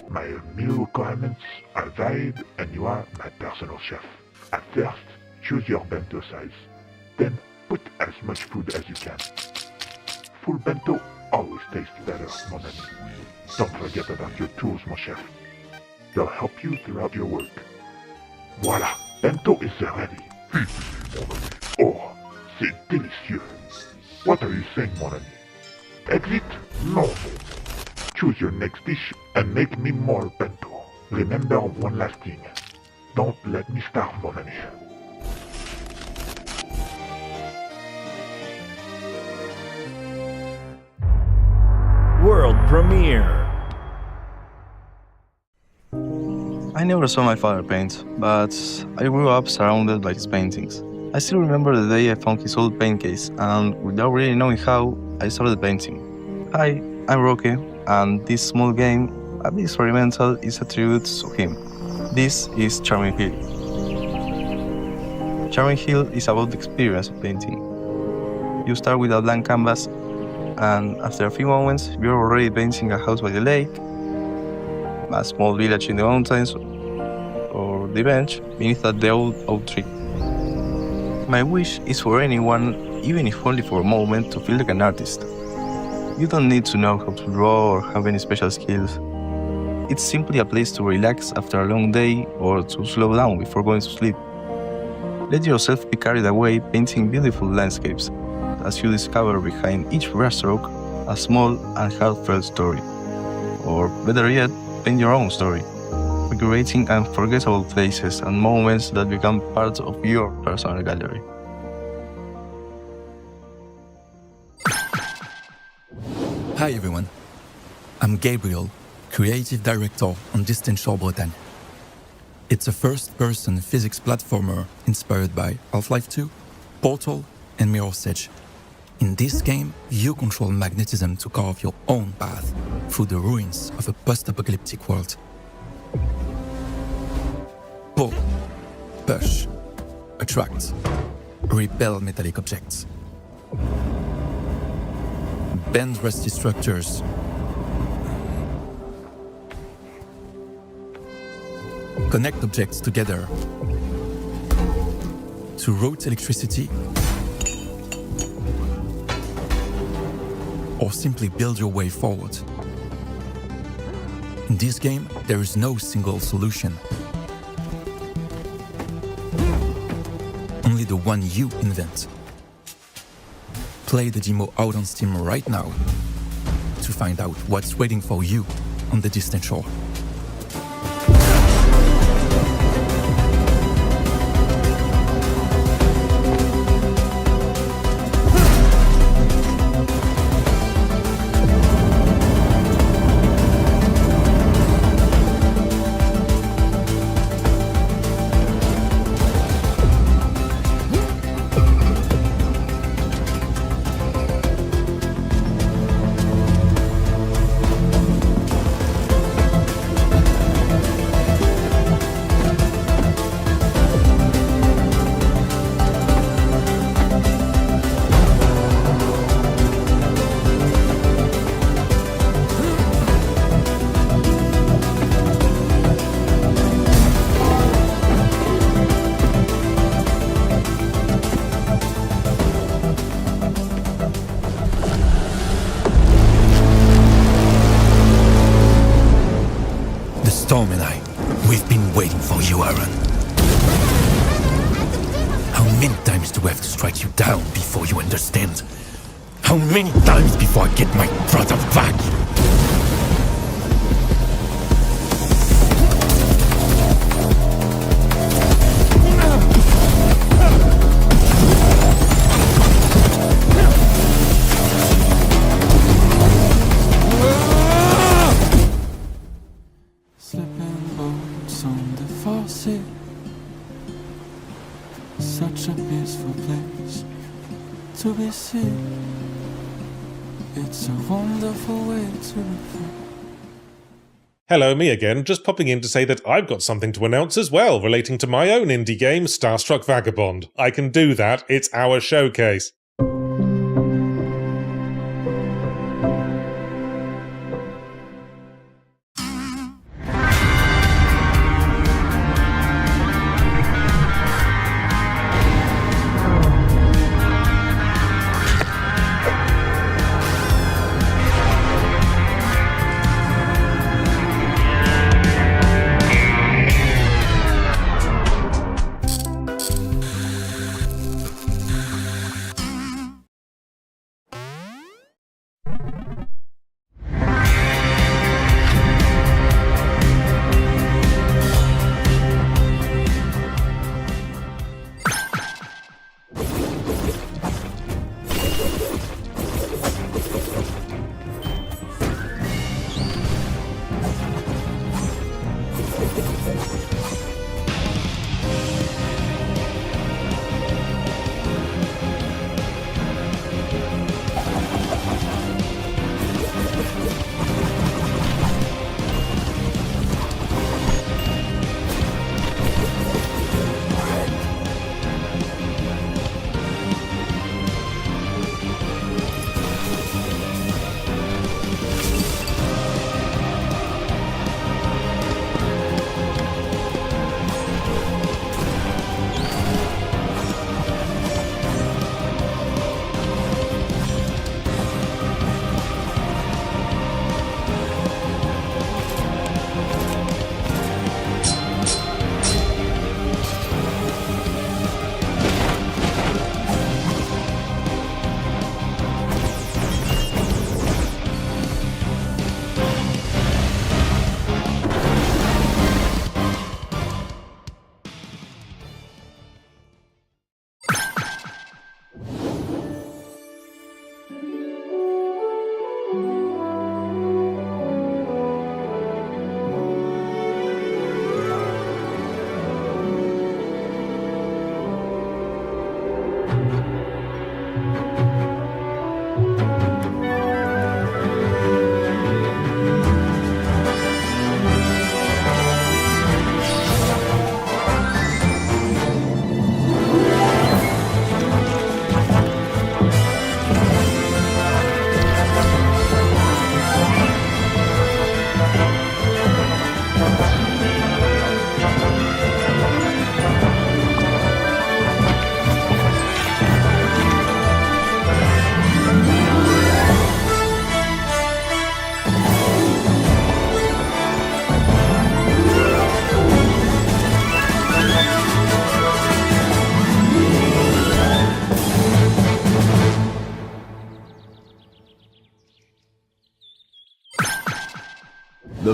My meal requirements are varied and you are my personal chef. At first, choose your bento size. Then put as much food as you can. Full bento always tastes better, mon ami. Don't forget about your tools, mon chef. They'll help you throughout your work. Voila, bento is ready. Oh, c'est délicieux. What are you saying, mon ami? Exit? No. Choose your next dish and make me more bento. Remember one last thing. Don't let me starve, mon ami. World premiere. I never saw my father paint, but I grew up surrounded by his paintings. I still remember the day I found his old paint case, and without really knowing how, I started painting. Hi, I'm Roque, and this small game, a bit experimental, is a tribute to him. This is Charming Hill. Charming Hill is about the experience of painting. You start with a blank canvas, and after a few moments, you're already painting a house by the lake, a small village in the mountains, or the bench beneath the old oak tree. My wish is for anyone, even if only for a moment, to feel like an artist. You don't need to know how to draw or have any special skills. It's simply a place to relax after a long day or to slow down before going to sleep. Let yourself be carried away painting beautiful landscapes as you discover behind each brushstroke a small and heartfelt story. Or better yet, paint your own story, creating unforgettable places and moments that become part of your personal gallery. Hi everyone, I'm Gabriel, Creative Director on Distant Shore Bretagne. It's a first-person physics platformer inspired by Half-Life 2, Portal, and Mirror's Edge. In this game, you control magnetism to carve your own path through the ruins of a post-apocalyptic world. Pull, push, attract, repel metallic objects. Bend rusty structures. Connect objects together to route electricity, or simply build your way forward. In this game, there is no single solution. Only the one you invent. Play the demo out on Steam right now to find out what's waiting for you on the distant shore. Storm and I, we've been waiting for you, Aaron. How many times do I have to strike you down before you understand? How many times before I get my brother back? Such a peaceful place to be seen. It's a wonderful way to be free. Hello, me again, just popping in to say that I've got something to announce as well relating to my own indie game, Starstruck Vagabond. I can do that, it's our showcase.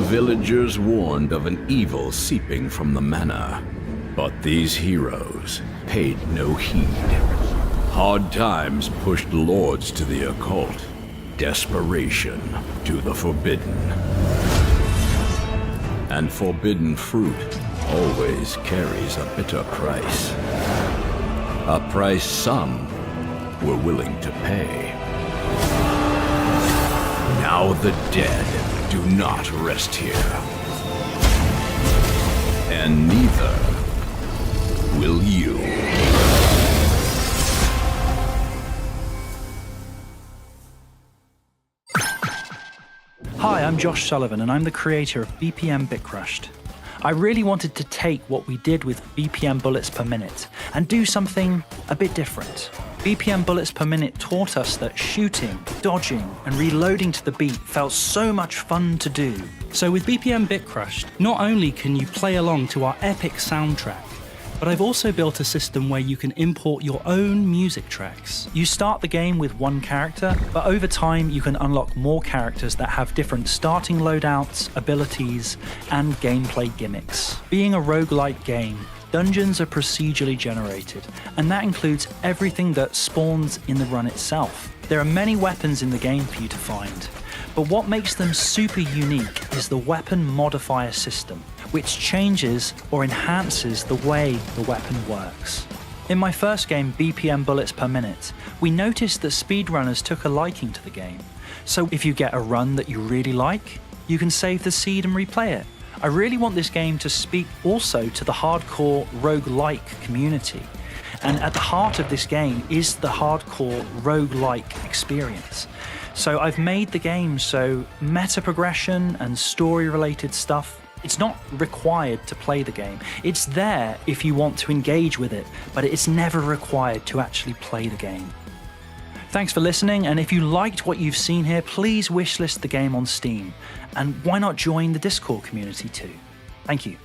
the villagers warned of an evil seeping from the manor. But these heroes paid no heed. Hard times pushed lords to the occult, desperation to the forbidden. And forbidden fruit always carries a bitter price. A price some were willing to pay. Now the dead do not rest here. And neither will you. Hi, I'm Josh Sullivan, and I'm the creator of BPM Bitcrushed. I really wanted to take what we did with BPM bullets per minute and do something a bit different. BPM bullets per minute taught us that shooting, dodging, and reloading to the beat felt so much fun to do. So with BPM Bitcrushed, not only can you play along to our epic soundtrack, but I've also built a system where you can import your own music tracks. You start the game with one character, but over time you can unlock more characters that have different starting loadouts, abilities, and gameplay gimmicks. Being a roguelike game, dungeons are procedurally generated, and that includes everything that spawns in the run itself. There are many weapons in the game for you to find, but what makes them super unique is the weapon modifier system, which changes or enhances the way the weapon works. In my first game, BPM Bullets Per Minute, we noticed that speedrunners took a liking to the game. So if you get a run that you really like, you can save the seed and replay it. I really want this game to speak also to the hardcore roguelike community. And at the heart of this game is the hardcore roguelike experience. So I've made the game so meta progression and story related stuff, it's not required to play the game. It's there if you want to engage with it, but it's never required to actually play the game. Thanks for listening, and if you liked what you've seen here, please wishlist the game on Steam. And why not join the Discord community too? Thank you.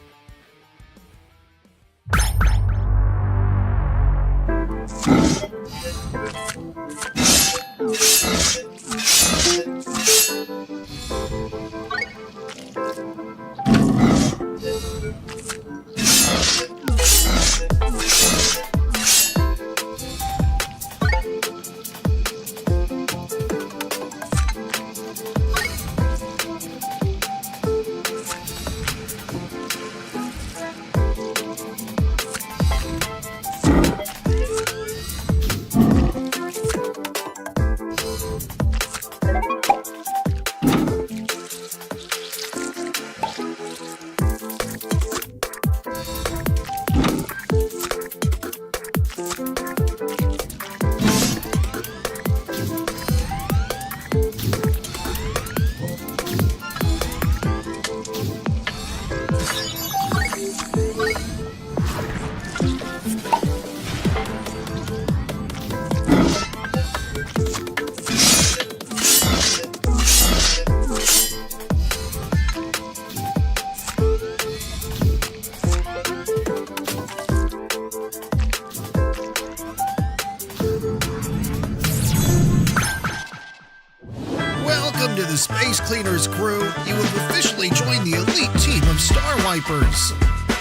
Welcome to the Space Cleaners crew. You have officially joined the elite team of Star Wipers.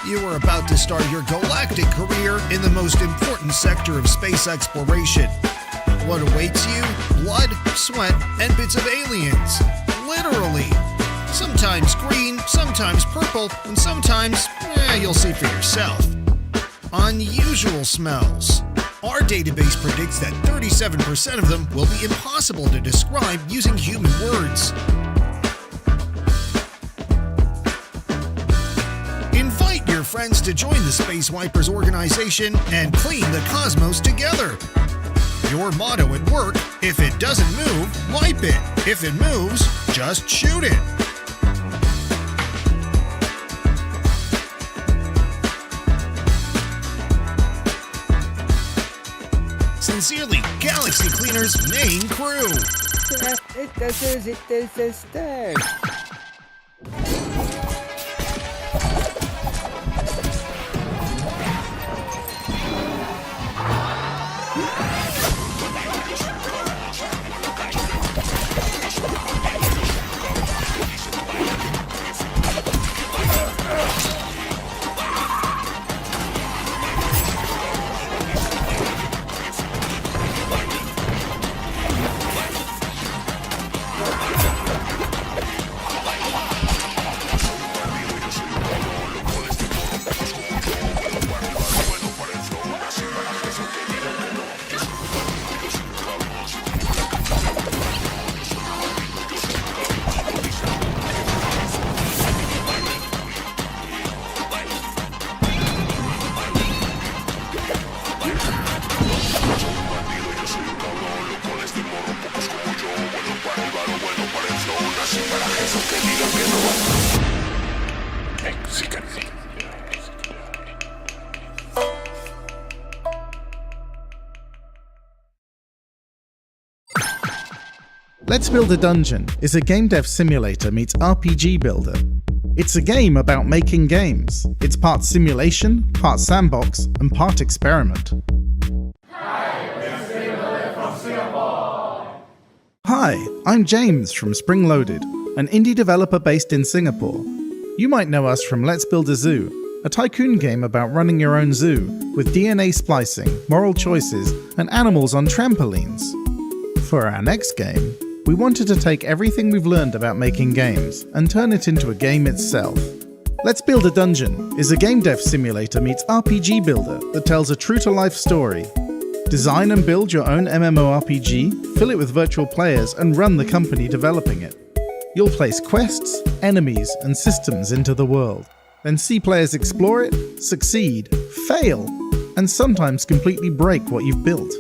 You are about to start your galactic career in the most important sector of space exploration. What awaits you? Blood, sweat, and bits of aliens. Literally. Sometimes green, sometimes purple, and sometimes, you'll see for yourself. Unusual smells. Our database predicts that 37% of them will be impossible to describe using human words. Invite your friends to join the Space Wipers organization and clean the cosmos together. Your motto at work: if it doesn't move, wipe it. If it moves, just shoot it. Sincerely, Galaxy Cleaner's main crew. Let's Build a Dungeon is a game dev simulator meets RPG builder. It's a game about making games. It's part simulation, part sandbox, and part experiment. Hi, I'm James from Spring Loaded, an indie developer based in Singapore. You might know us from Let's Build a Zoo, a tycoon game about running your own zoo, with DNA splicing, moral choices, and animals on trampolines. For our next game, we wanted to take everything we've learned about making games and turn it into a game itself. Let's Build a Dungeon is a game dev simulator meets RPG builder that tells a true-to-life story. Design and build your own MMORPG, fill it with virtual players, and run the company developing it. You'll place quests, enemies, and systems into the world, then see players explore it, succeed, fail, and sometimes completely break what you've built.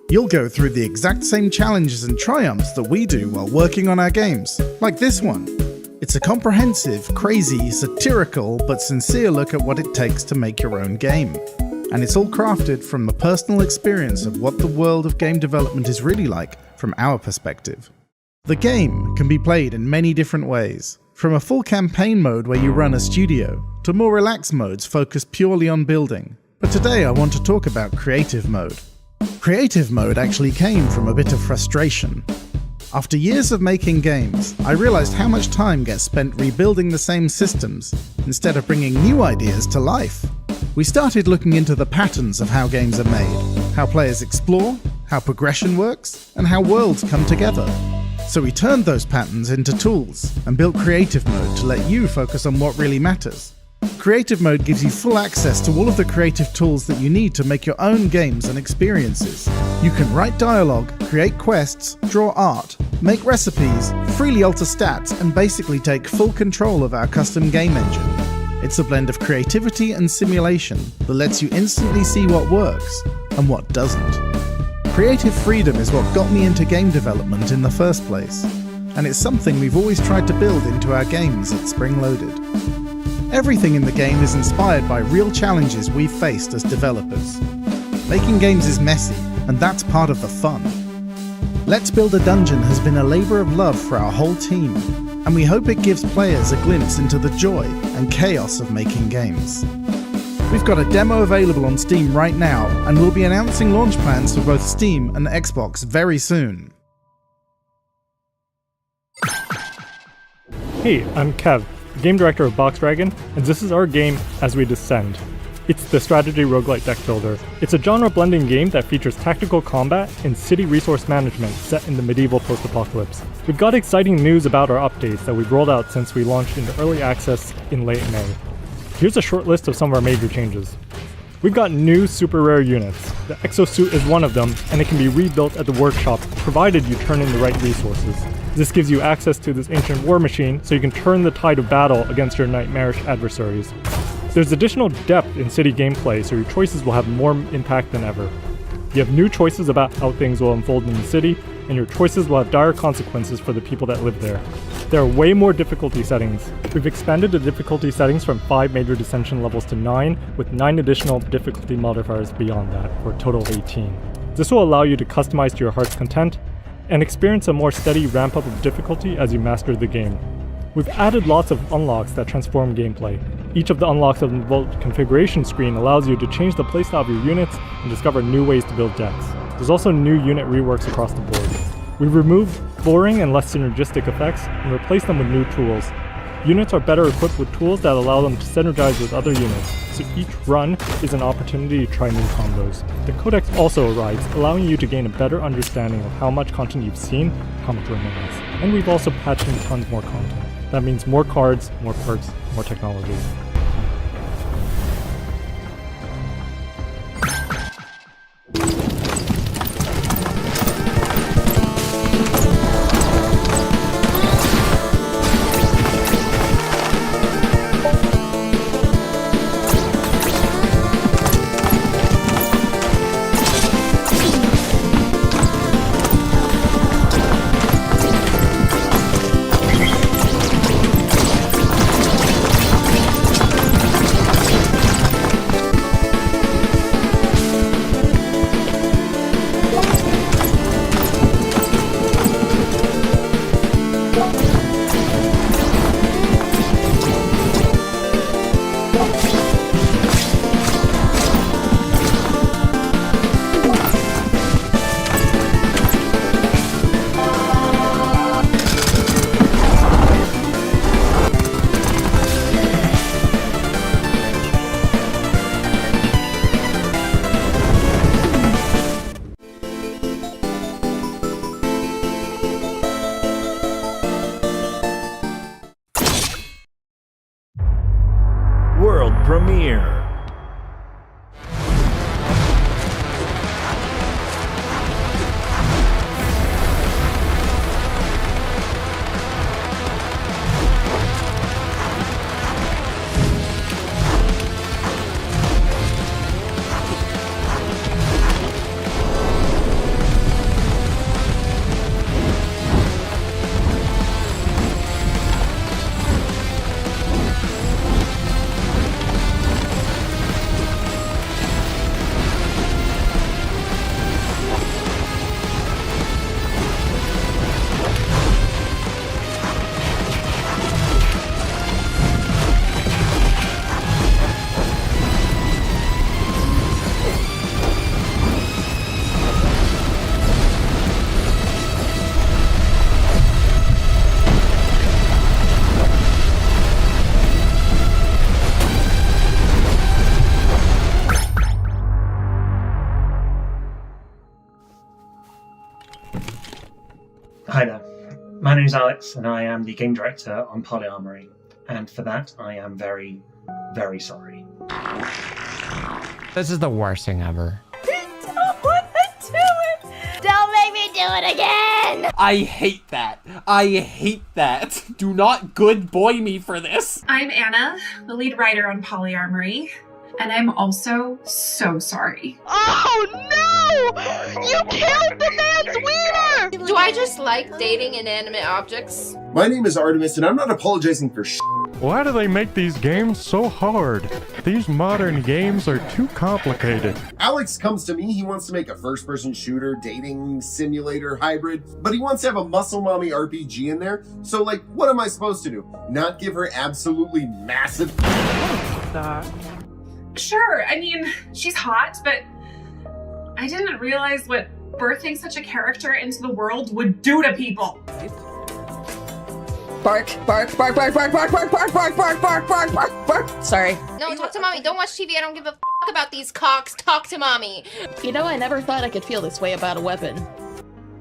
You'll go through the exact same challenges and triumphs that we do while working on our games, like this one. It's a comprehensive, crazy, satirical, but sincere look at what it takes to make your own game. And it's all crafted from the personal experience of what the world of game development is really like from our perspective. The game can be played in many different ways, from a full campaign mode where you run a studio, to more relaxed modes focused purely on building. But today I want to talk about creative mode. Creative mode actually came from a bit of frustration. After years of making games, I realized how much time gets spent rebuilding the same systems instead of bringing new ideas to life. We started looking into the patterns of how games are made, how players explore, how progression works, and how worlds come together. So we turned those patterns into tools and built creative mode to let you focus on what really matters. Creative mode gives you full access to all of the creative tools that you need to make your own games and experiences. You can write dialogue, create quests, draw art, make recipes, freely alter stats, and basically take full control of our custom game engine. It's a blend of creativity and simulation that lets you instantly see what works and what doesn't. Creative freedom is what got me into game development in the first place, and it's something we've always tried to build into our games at Spring Loaded. Everything in the game is inspired by real challenges we've faced as developers. Making games is messy, and that's part of the fun. Let's Build a Dungeon has been a labor of love for our whole team, and we hope it gives players a glimpse into the joy and chaos of making games. We've got a demo available on Steam right now, and we'll be announcing launch plans for both Steam and Xbox very soon. Hey, I'm Kev, game director of Box Dragon, and this is our game As We Descend. It's the strategy roguelike deck builder. It's a genre-blending game that features tactical combat and city resource management set in the medieval post-apocalypse. We've got exciting news about our updates that we've rolled out since we launched into early access in late May. Here's a short list of some of our major changes. We've got new super rare units. The Exosuit is one of them, and it can be rebuilt at the workshop provided you turn in the right resources. This gives you access to this ancient war machine so you can turn the tide of battle against your nightmarish adversaries. There's additional depth in city gameplay, so your choices will have more impact than ever. You have new choices about how things will unfold in the city, and your choices will have dire consequences for the people that live there. There are way more difficulty settings. We've expanded the difficulty settings from 5 major dissension levels to 9, with 9 additional difficulty modifiers beyond that, for a total of 18. This will allow you to customize to your heart's content, and experience a more steady ramp-up of difficulty as you master the game. We've added lots of unlocks that transform gameplay. Each of the unlocks of the Vault configuration screen allows you to change the playstyle of your units and discover new ways to build decks. There's also new unit reworks across the board. We've removed boring and less synergistic effects and replaced them with new tools. Units are better equipped with tools that allow them to synergize with other units, so each run is an opportunity to try new combos. The Codex also arrives, allowing you to gain a better understanding of how much content you've seen, how much remains. And we've also patched in tons more content. That means more cards, more perks, more technology. Premiere. Hi there. My name is Alex, and I am the game director on Polyamory, and for that I am very, very sorry. This is the worst thing ever. Don't want to do it! Don't make me do it again! I hate that. I hate that. Do not good boy me for this. I'm Anna, the lead writer on Polyamory, and I'm also so sorry. Oh no! You killed the man's wiener! Do I just like dating inanimate objects? My name is Artemis, and I'm not apologizing for Why do they make these games so hard? These modern games are too complicated. Alex comes to me, he wants to make a first-person shooter, dating simulator hybrid, but he wants to have a muscle mommy RPG in there, so like, what am I supposed to do? Not give her absolutely massive... Sure, I mean, she's hot, but I didn't realize what birthing such a character into the world would do to people. Bark, bark, bark, bark, bark, bark, bark, bark, bark, bark, bark, bark, bark, bark. Sorry. No, talk to mommy. Don't watch TV. I don't give a about these cocks. Talk to mommy. You know, I never thought I could feel this way about a weapon.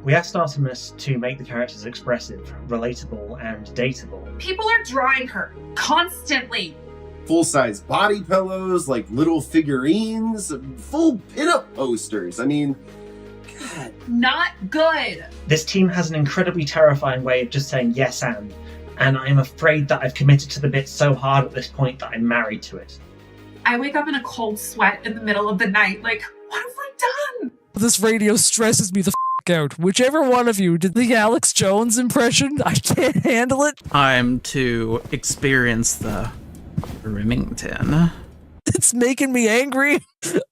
We asked Artemis to make the characters expressive, relatable, and dateable. People are drawing her constantly. Full-size body pillows, like little figurines, full pinup posters. I mean, God. Not good. This team has an incredibly terrifying way of just saying yes and I'm afraid that I've committed to the bit so hard at this point that I'm married to it. I wake up in a cold sweat in the middle of the night, like, what have we done? This radio stresses me the out. Whichever one of you did the Alex Jones impression, I can't handle it. I'm to experience the Remington. It's making me angry.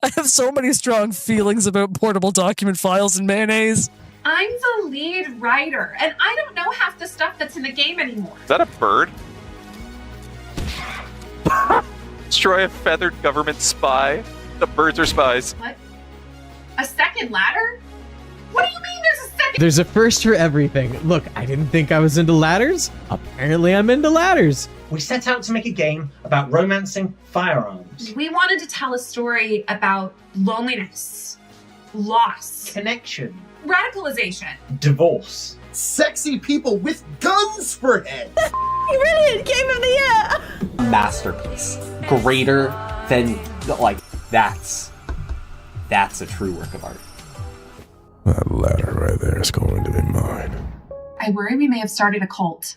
I have so many strong feelings about portable document files and mayonnaise. I'm the lead writer, and I don't know half the stuff that's in the game anymore. Is that a bird? Destroy a feathered government spy? The birds are spies. What? A second ladder? What do you mean there's a second? There's a first for everything. Look, I didn't think I was into ladders. Apparently I'm into ladders. We set out to make a game about romancing firearms. We wanted to tell a story about loneliness, loss, connection, radicalization, divorce, sexy people with guns for heads. Brilliant! Game of the year! Masterpiece. Greater than, like, that's a true work of art. That ladder right there is going to be mine. I worry we may have started a cult.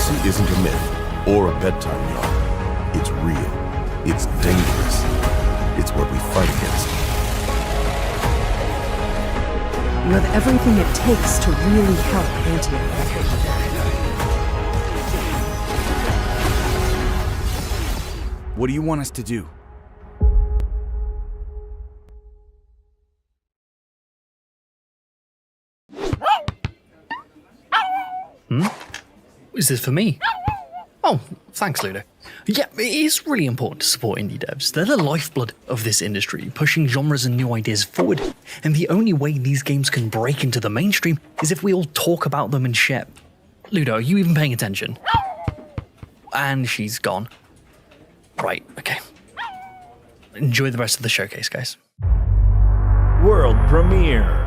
piracy isn't a myth or a bedtime yarn. It's real. It's dangerous. It's what we fight against. You have everything it takes to really help Antioch. What do you want us to do? Is this for me? Oh, thanks, Ludo. Yeah, it is really important to support indie devs. They're the lifeblood of this industry, pushing genres and new ideas forward. And the only way these games can break into the mainstream is if we all talk about them and share. Ludo, are you even paying attention? And she's gone. Right, okay. Enjoy the rest of the showcase, guys. World premiere.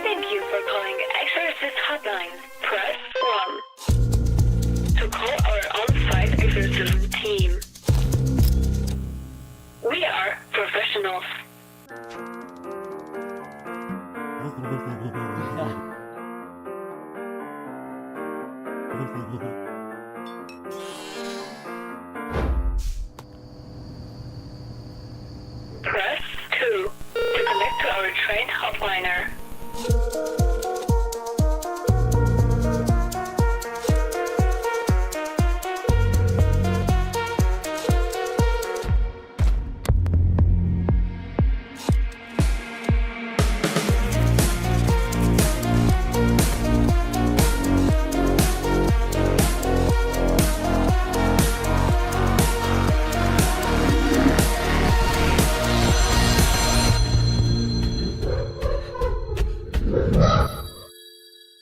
Thank you for calling Exorcist Hotline. Press 1 to call our on-site exorcism team. We are professionals. Press 2 to connect to our trained hotliner.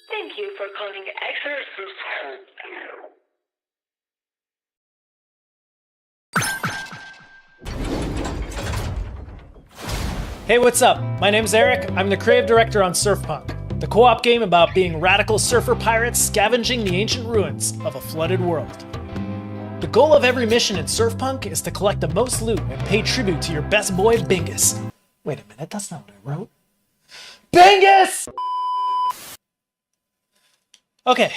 Thank you for calling Exorcism. Hey, what's up? My name's Eric. I'm the creative director on Surfpunk, the co-op game about being radical surfer pirates scavenging the ancient ruins of a flooded world. The goal of every mission in Surfpunk is to collect the most loot and pay tribute to your best boy, Bingus. Wait a minute, that's not what I wrote. Bingus! Okay,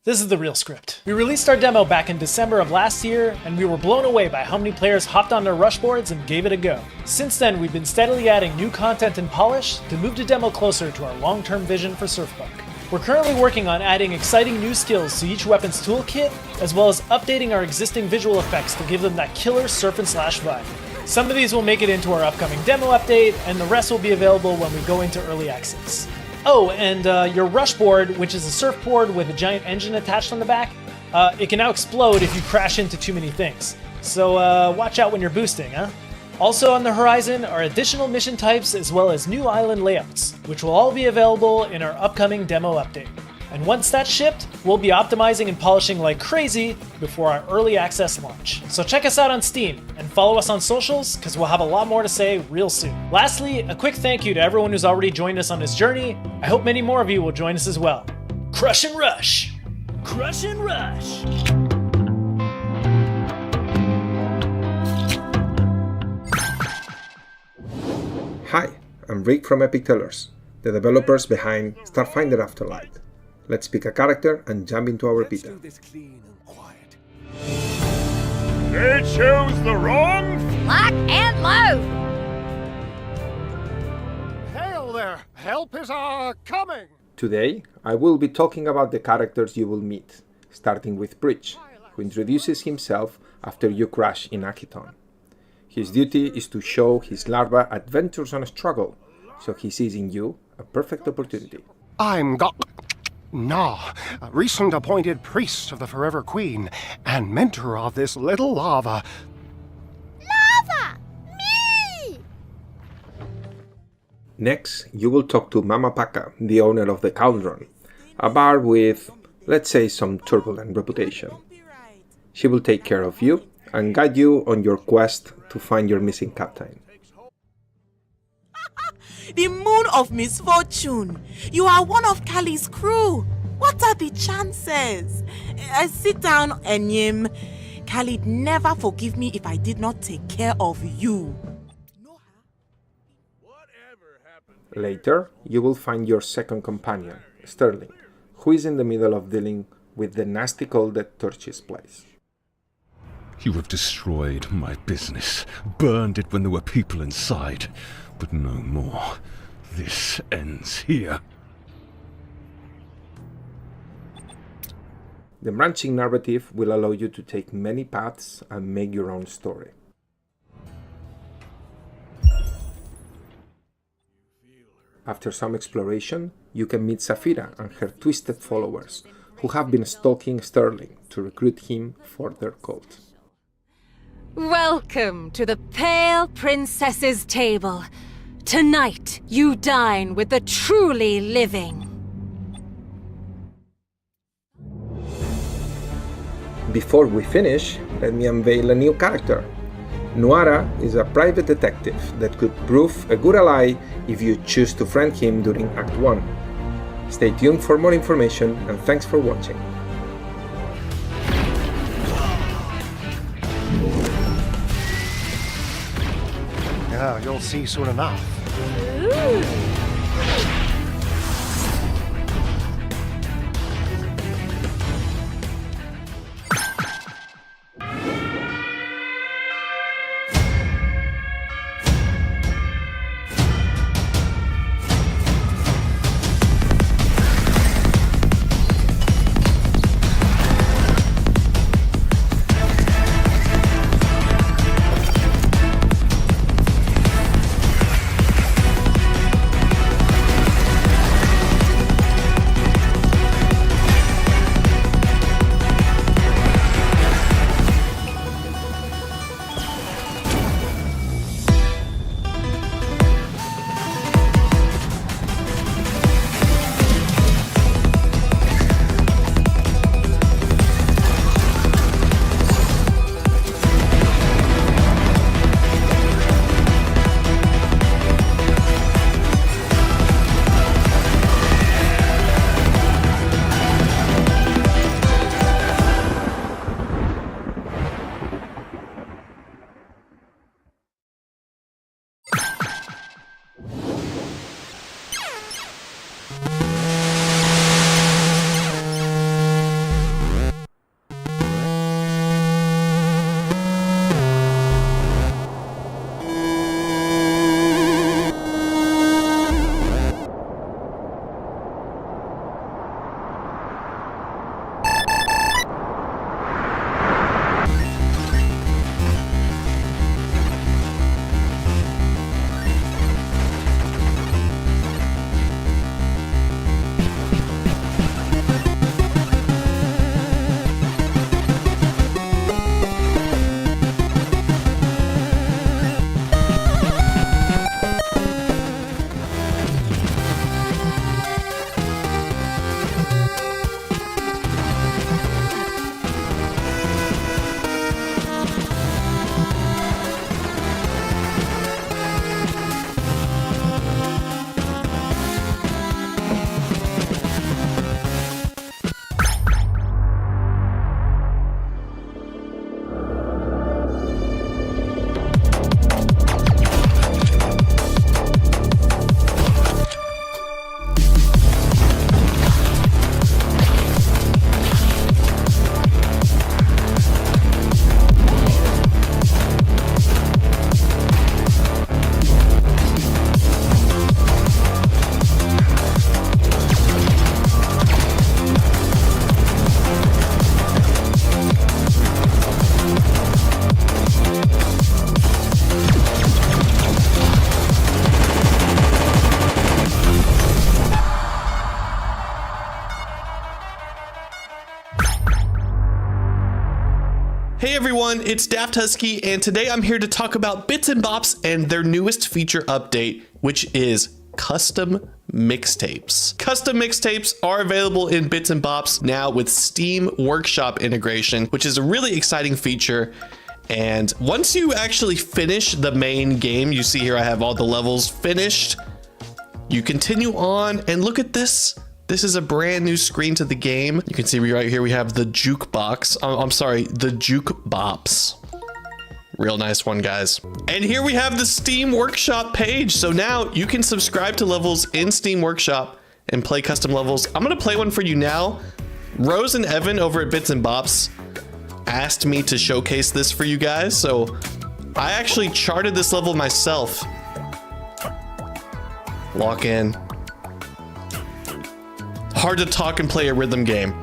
this is the real script. We released our demo back in December of last year, and we were blown away by how many players hopped on their rushboards and gave it a go. Since then, we've been steadily adding new content and polish to move the demo closer to our long-term vision for Surfpunk. We're currently working on adding exciting new skills to each weapon's toolkit, as well as updating our existing visual effects to give them that killer surf and slash vibe. Some of these will make it into our upcoming demo update, and the rest will be available when we go into early access. Oh, and your rushboard, which is a surfboard with a giant engine attached on the back, it can now explode if you crash into too many things. So watch out when you're boosting, huh? Also on the horizon are additional mission types as well as new island layouts, which will all be available in our upcoming demo update. And once that's shipped, we'll be optimizing and polishing like crazy before our early access launch. So check us out on Steam and follow us on socials, because we'll have a lot more to say real soon. Lastly, a quick thank you to everyone who's already joined us on this journey. I hope many more of you will join us as well. Crush and rush! Crush and rush! Hi, I'm Rick from Epic Tellers, the developers behind Starfinder Afterlight. Let's pick a character and jump into our beta. They chose the wrong... Lock and load! Hail there! Help is coming! Today, I will be talking about the characters you will meet, starting with Breach, who introduces himself after you crash in Akiton. His duty is to show his larva adventures and struggle, so he sees in you a perfect opportunity. I'm a recent appointed priest of the Forever Queen and mentor of this little lava. Lava! Me! Next, you will talk to Mama Paca, the owner of the Cauldron, a bar with, let's say, some turbulent reputation. She will take care of you and guide you on your quest to find your missing captain. The moon of misfortune. You are one of Kali's crew. What are the chances? Sit down, Enyim. Kali'd never forgive me if I did not take care of you. Whatever Later, you will find your second companion, Sterling, who is in the middle of dealing with the nasty cold that torches place. You have destroyed my business, burned it when there were people inside, but no more. This ends here. The branching narrative will allow you to take many paths and make your own story. After some exploration, you can meet Saphira and her twisted followers, who have been stalking Sterling to recruit him for their cult. Welcome to the Pale Princess's table. Tonight, you dine with the truly living. Before we finish, let me unveil a new character. Nuara is a private detective that could prove a good ally if you choose to friend him during Act 1. Stay tuned for more information, and thanks for watching. Yeah, you'll see soon enough. Hey everyone, it's Daft Husky, and today I'm here to talk about Bits and Bops and their newest feature update, which is custom mixtapes. Custom mixtapes are available in Bits and Bops now with Steam Workshop integration, which is a really exciting feature. And once you actually finish the main game, you see here I have all the levels finished. You continue on and look at this. This is a brand new screen to the game. You can see right here we have the jukebox. I'm sorry, the juke bops Real nice one, guys. And here we have the Steam Workshop page. So now you can subscribe to levels in Steam Workshop and play custom levels. I'm gonna play one for you now. Rose and Evan over at Bits and Bops asked me to showcase this for you guys. So I actually charted this level myself. Lock in. Hard to talk and play a rhythm game.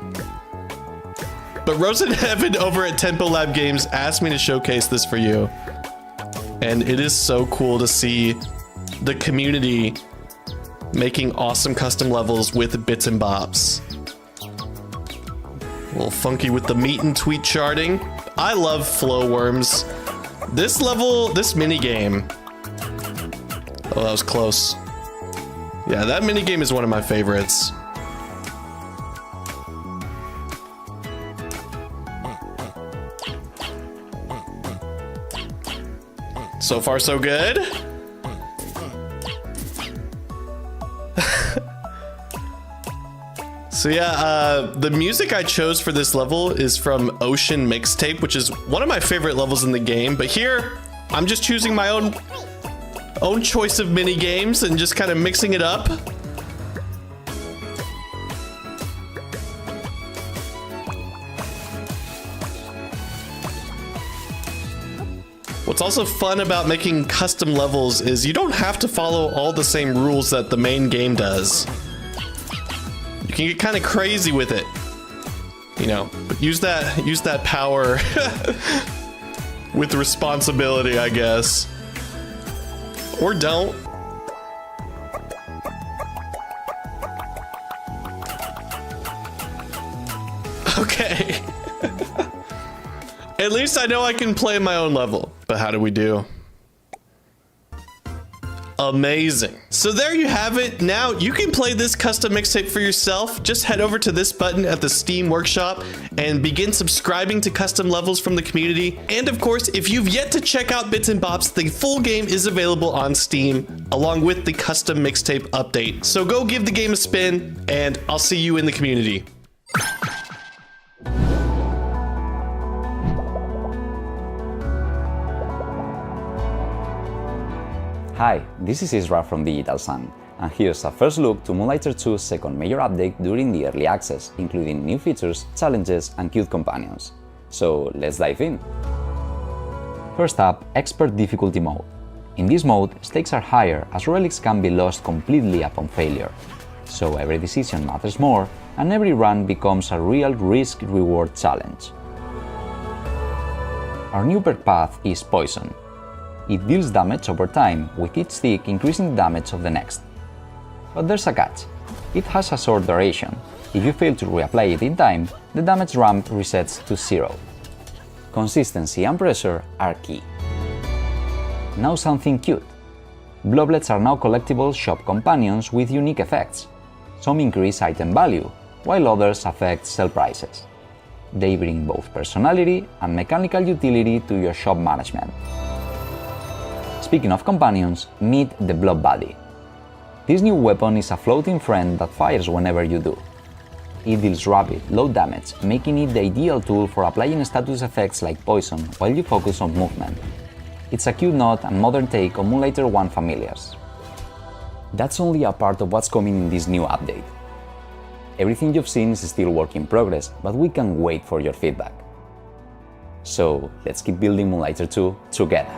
But Rose and Evan over at Tempo Lab Games asked me to showcase this for you. And it is so cool to see the community making awesome custom levels with Bits and Bops. A little funky with the meet and tweet charting. I love flow worms. This level, this mini game. Oh, that was close. Yeah, that mini game is one of my favorites. So far, so good. So yeah, the music I chose for this level is from Ocean Mixtape, which is one of my favorite levels in the game. But here, I'm just choosing my own choice of mini games and just kind of mixing it up. What's also fun about making custom levels is you don't have to follow all the same rules that the main game does. You can get kind of crazy with it, you know, but use that power with responsibility, I guess. Or don't. Okay. At least I know I can play my own level. But how do we do? Amazing. So there you have it. Now you can play this custom mixtape for yourself. Just head over to this button at the Steam Workshop and begin subscribing to custom levels from the community. And of course, if you've yet to check out Bits and Bops, the full game is available on Steam along with the custom mixtape update. So go give the game a spin and I'll see you in the community. Hi, this is Isra from Digital Sun, and here's a first look to Moonlighter 2's second major update during the early access, including new features, challenges, and cute companions. So let's dive in. First up, Expert Difficulty Mode. In this mode, stakes are higher as relics can be lost completely upon failure. So every decision matters more, and every run becomes a real risk-reward challenge. Our new perk path is Poison. It deals damage over time, with each stick increasing the damage of the next. But there's a catch. It has a short duration. If you fail to reapply it in time, the damage ramp resets to 0. Consistency and pressure are key. Now something cute. Bloblets are now collectible shop companions with unique effects. Some increase item value, while others affect sell prices. They bring both personality and mechanical utility to your shop management. Speaking of companions, meet the Blob Buddy. This new weapon is a floating friend that fires whenever you do. It deals rapid, low damage, making it the ideal tool for applying status effects like poison while you focus on movement. It's a cute nod and modern take on Moonlighter 1 familiars. That's only a part of what's coming in this new update. Everything you've seen is still work in progress, but we can't wait for your feedback. So let's keep building Moonlighter 2 together.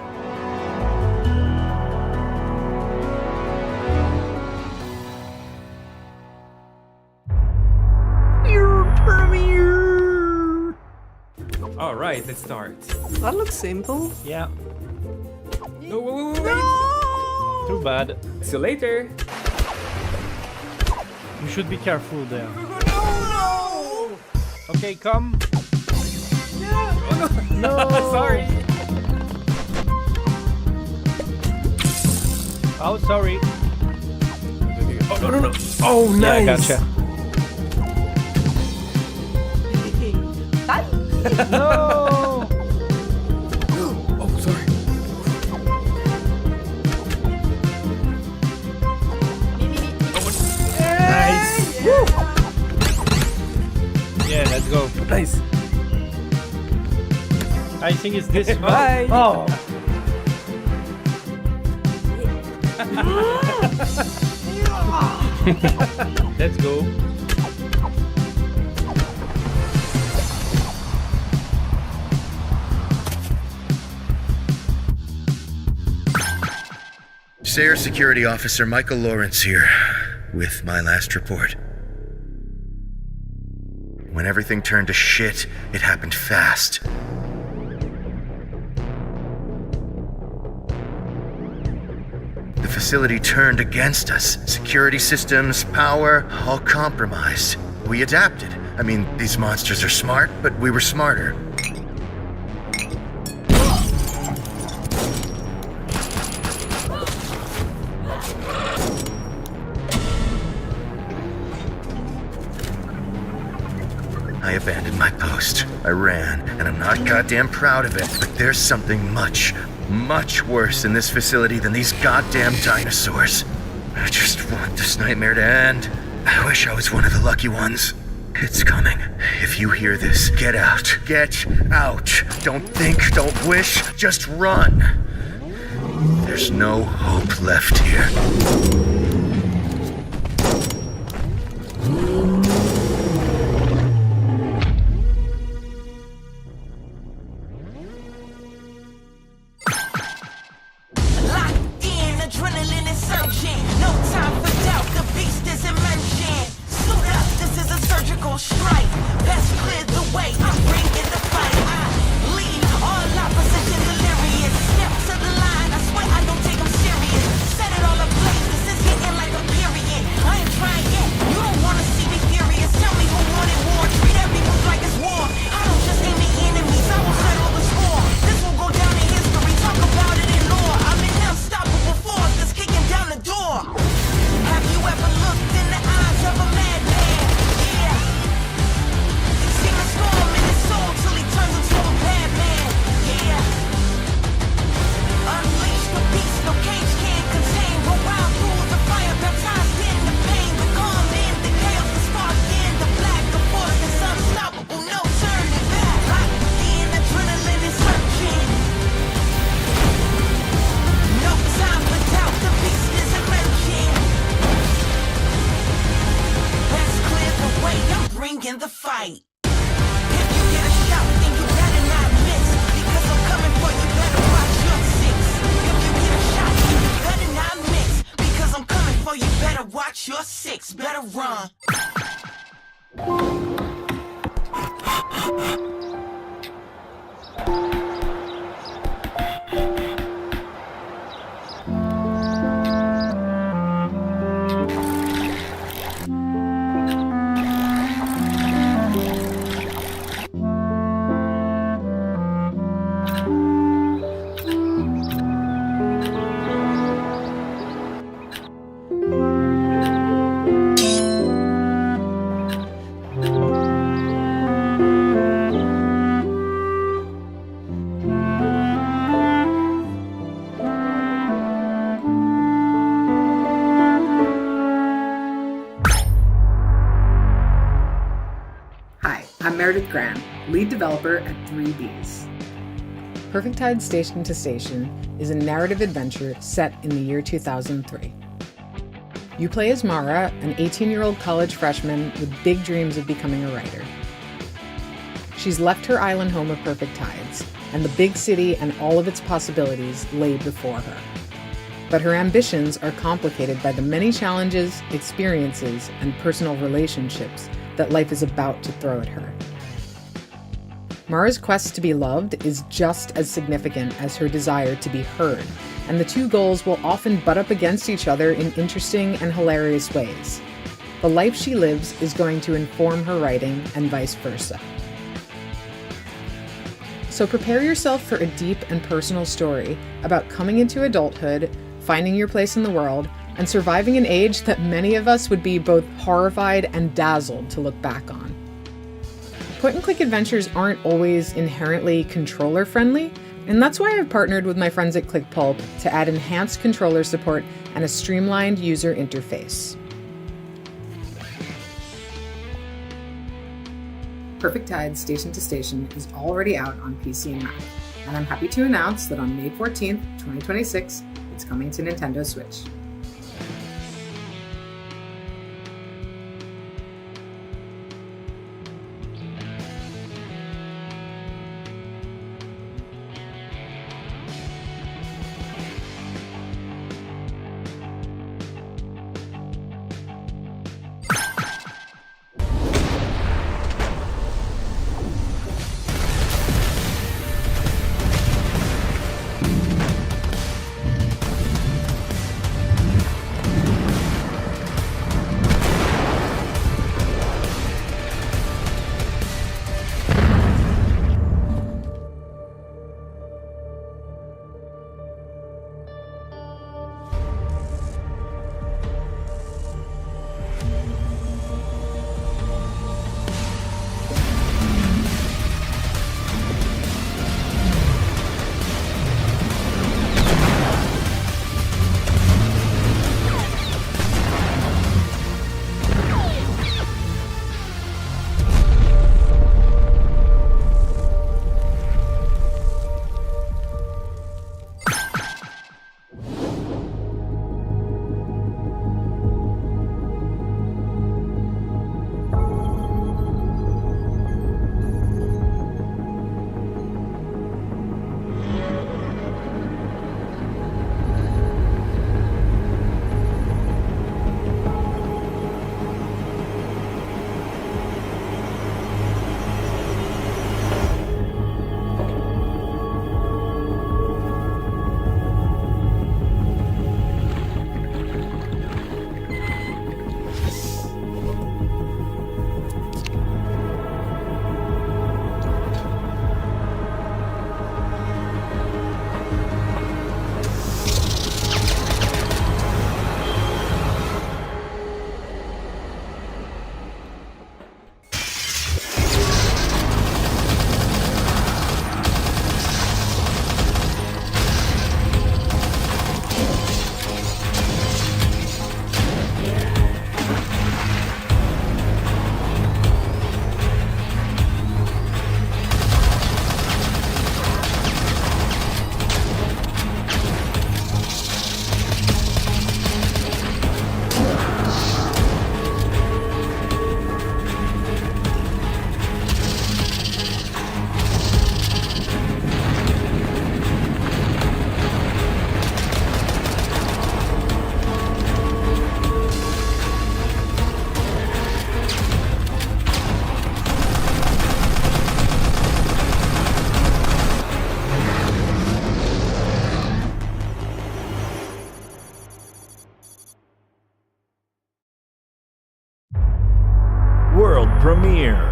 Alright, let's start. That looks simple. Yeah. No, wait. Too bad. See you later. You should be careful there. No! Okay, come. No! Sorry. Oh, sorry. Oh, no. Oh, nice. Yeah, gotcha. No! Oh, sorry. Nice. Woo! Yeah, let's go. Nice. I think it's this one. Bye. Oh. Let's go. Sayre Security Officer Michael Lawrence here, with my last report. When everything turned to shit, it happened fast. The facility turned against us. Security systems, power, all compromised. We adapted. I mean, these monsters are smart, but we were smarter. I abandoned my post. I ran, and I'm not goddamn proud of it, but there's something much, much worse in this facility than these goddamn dinosaurs. I just want this nightmare to end. I wish I was one of the lucky ones. It's coming. If you hear this, get out. Get out. Don't think, don't wish, just run. There's no hope left here. Meredith Graham, lead developer at 3Bs. Perfect Tide Station to Station is a narrative adventure set in the year 2003. You play as Mara, an 18-year-old college freshman with big dreams of becoming a writer. She's left her island home of Perfect Tides, and the big city and all of its possibilities lay before her. But her ambitions are complicated by the many challenges, experiences, and personal relationships that life is about to throw at her. Mara's quest to be loved is just as significant as her desire to be heard, and the two goals will often butt up against each other in interesting and hilarious ways. The life she lives is going to inform her writing, and vice versa. So prepare yourself for a deep and personal story about coming into adulthood, finding your place in the world, and surviving an age that many of us would be both horrified and dazzled to look back on. Point-and-click adventures aren't always inherently controller-friendly, and that's why I've partnered with my friends at ClickPulp to add enhanced controller support and a streamlined user interface. Perfect Tide Station to Station is already out on PC and Mac, and I'm happy to announce that on May 14th, 2026, it's coming to Nintendo Switch. World premiere.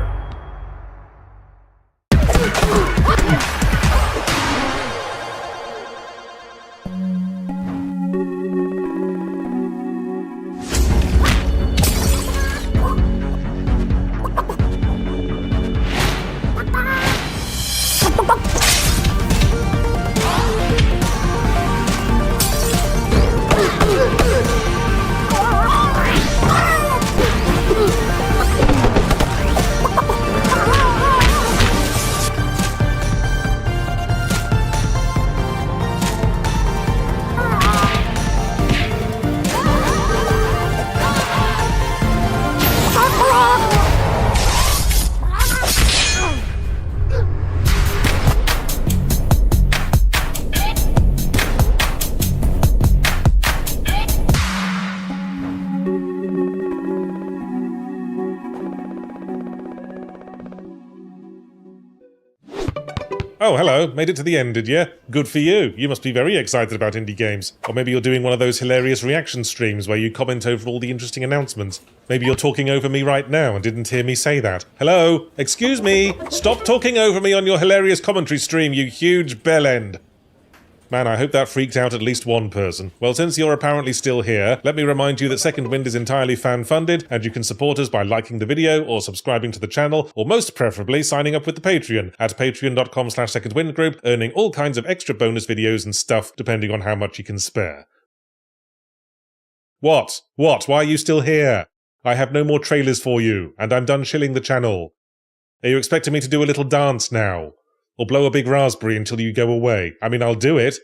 Oh, hello. Made it to the end, did you? Good for you. You must be very excited about indie games. Or maybe you're doing one of those hilarious reaction streams where you comment over all the interesting announcements. Maybe you're talking over me right now and didn't hear me say that. Hello? Excuse me? Stop talking over me on your hilarious commentary stream, you huge bellend. Man, I hope that freaked out at least one person. Well, since you're apparently still here, let me remind you that Second Wind is entirely fan-funded, and you can support us by liking the video, or subscribing to the channel, or most preferably signing up with the Patreon at patreon.com/secondwindgroup, earning all kinds of extra bonus videos and stuff, depending on how much you can spare. What? What? Why are you still here? I have no more trailers for you, and I'm done shilling the channel. Are you expecting me to do a little dance now? Or blow a big raspberry until you go away? I mean, I'll do it.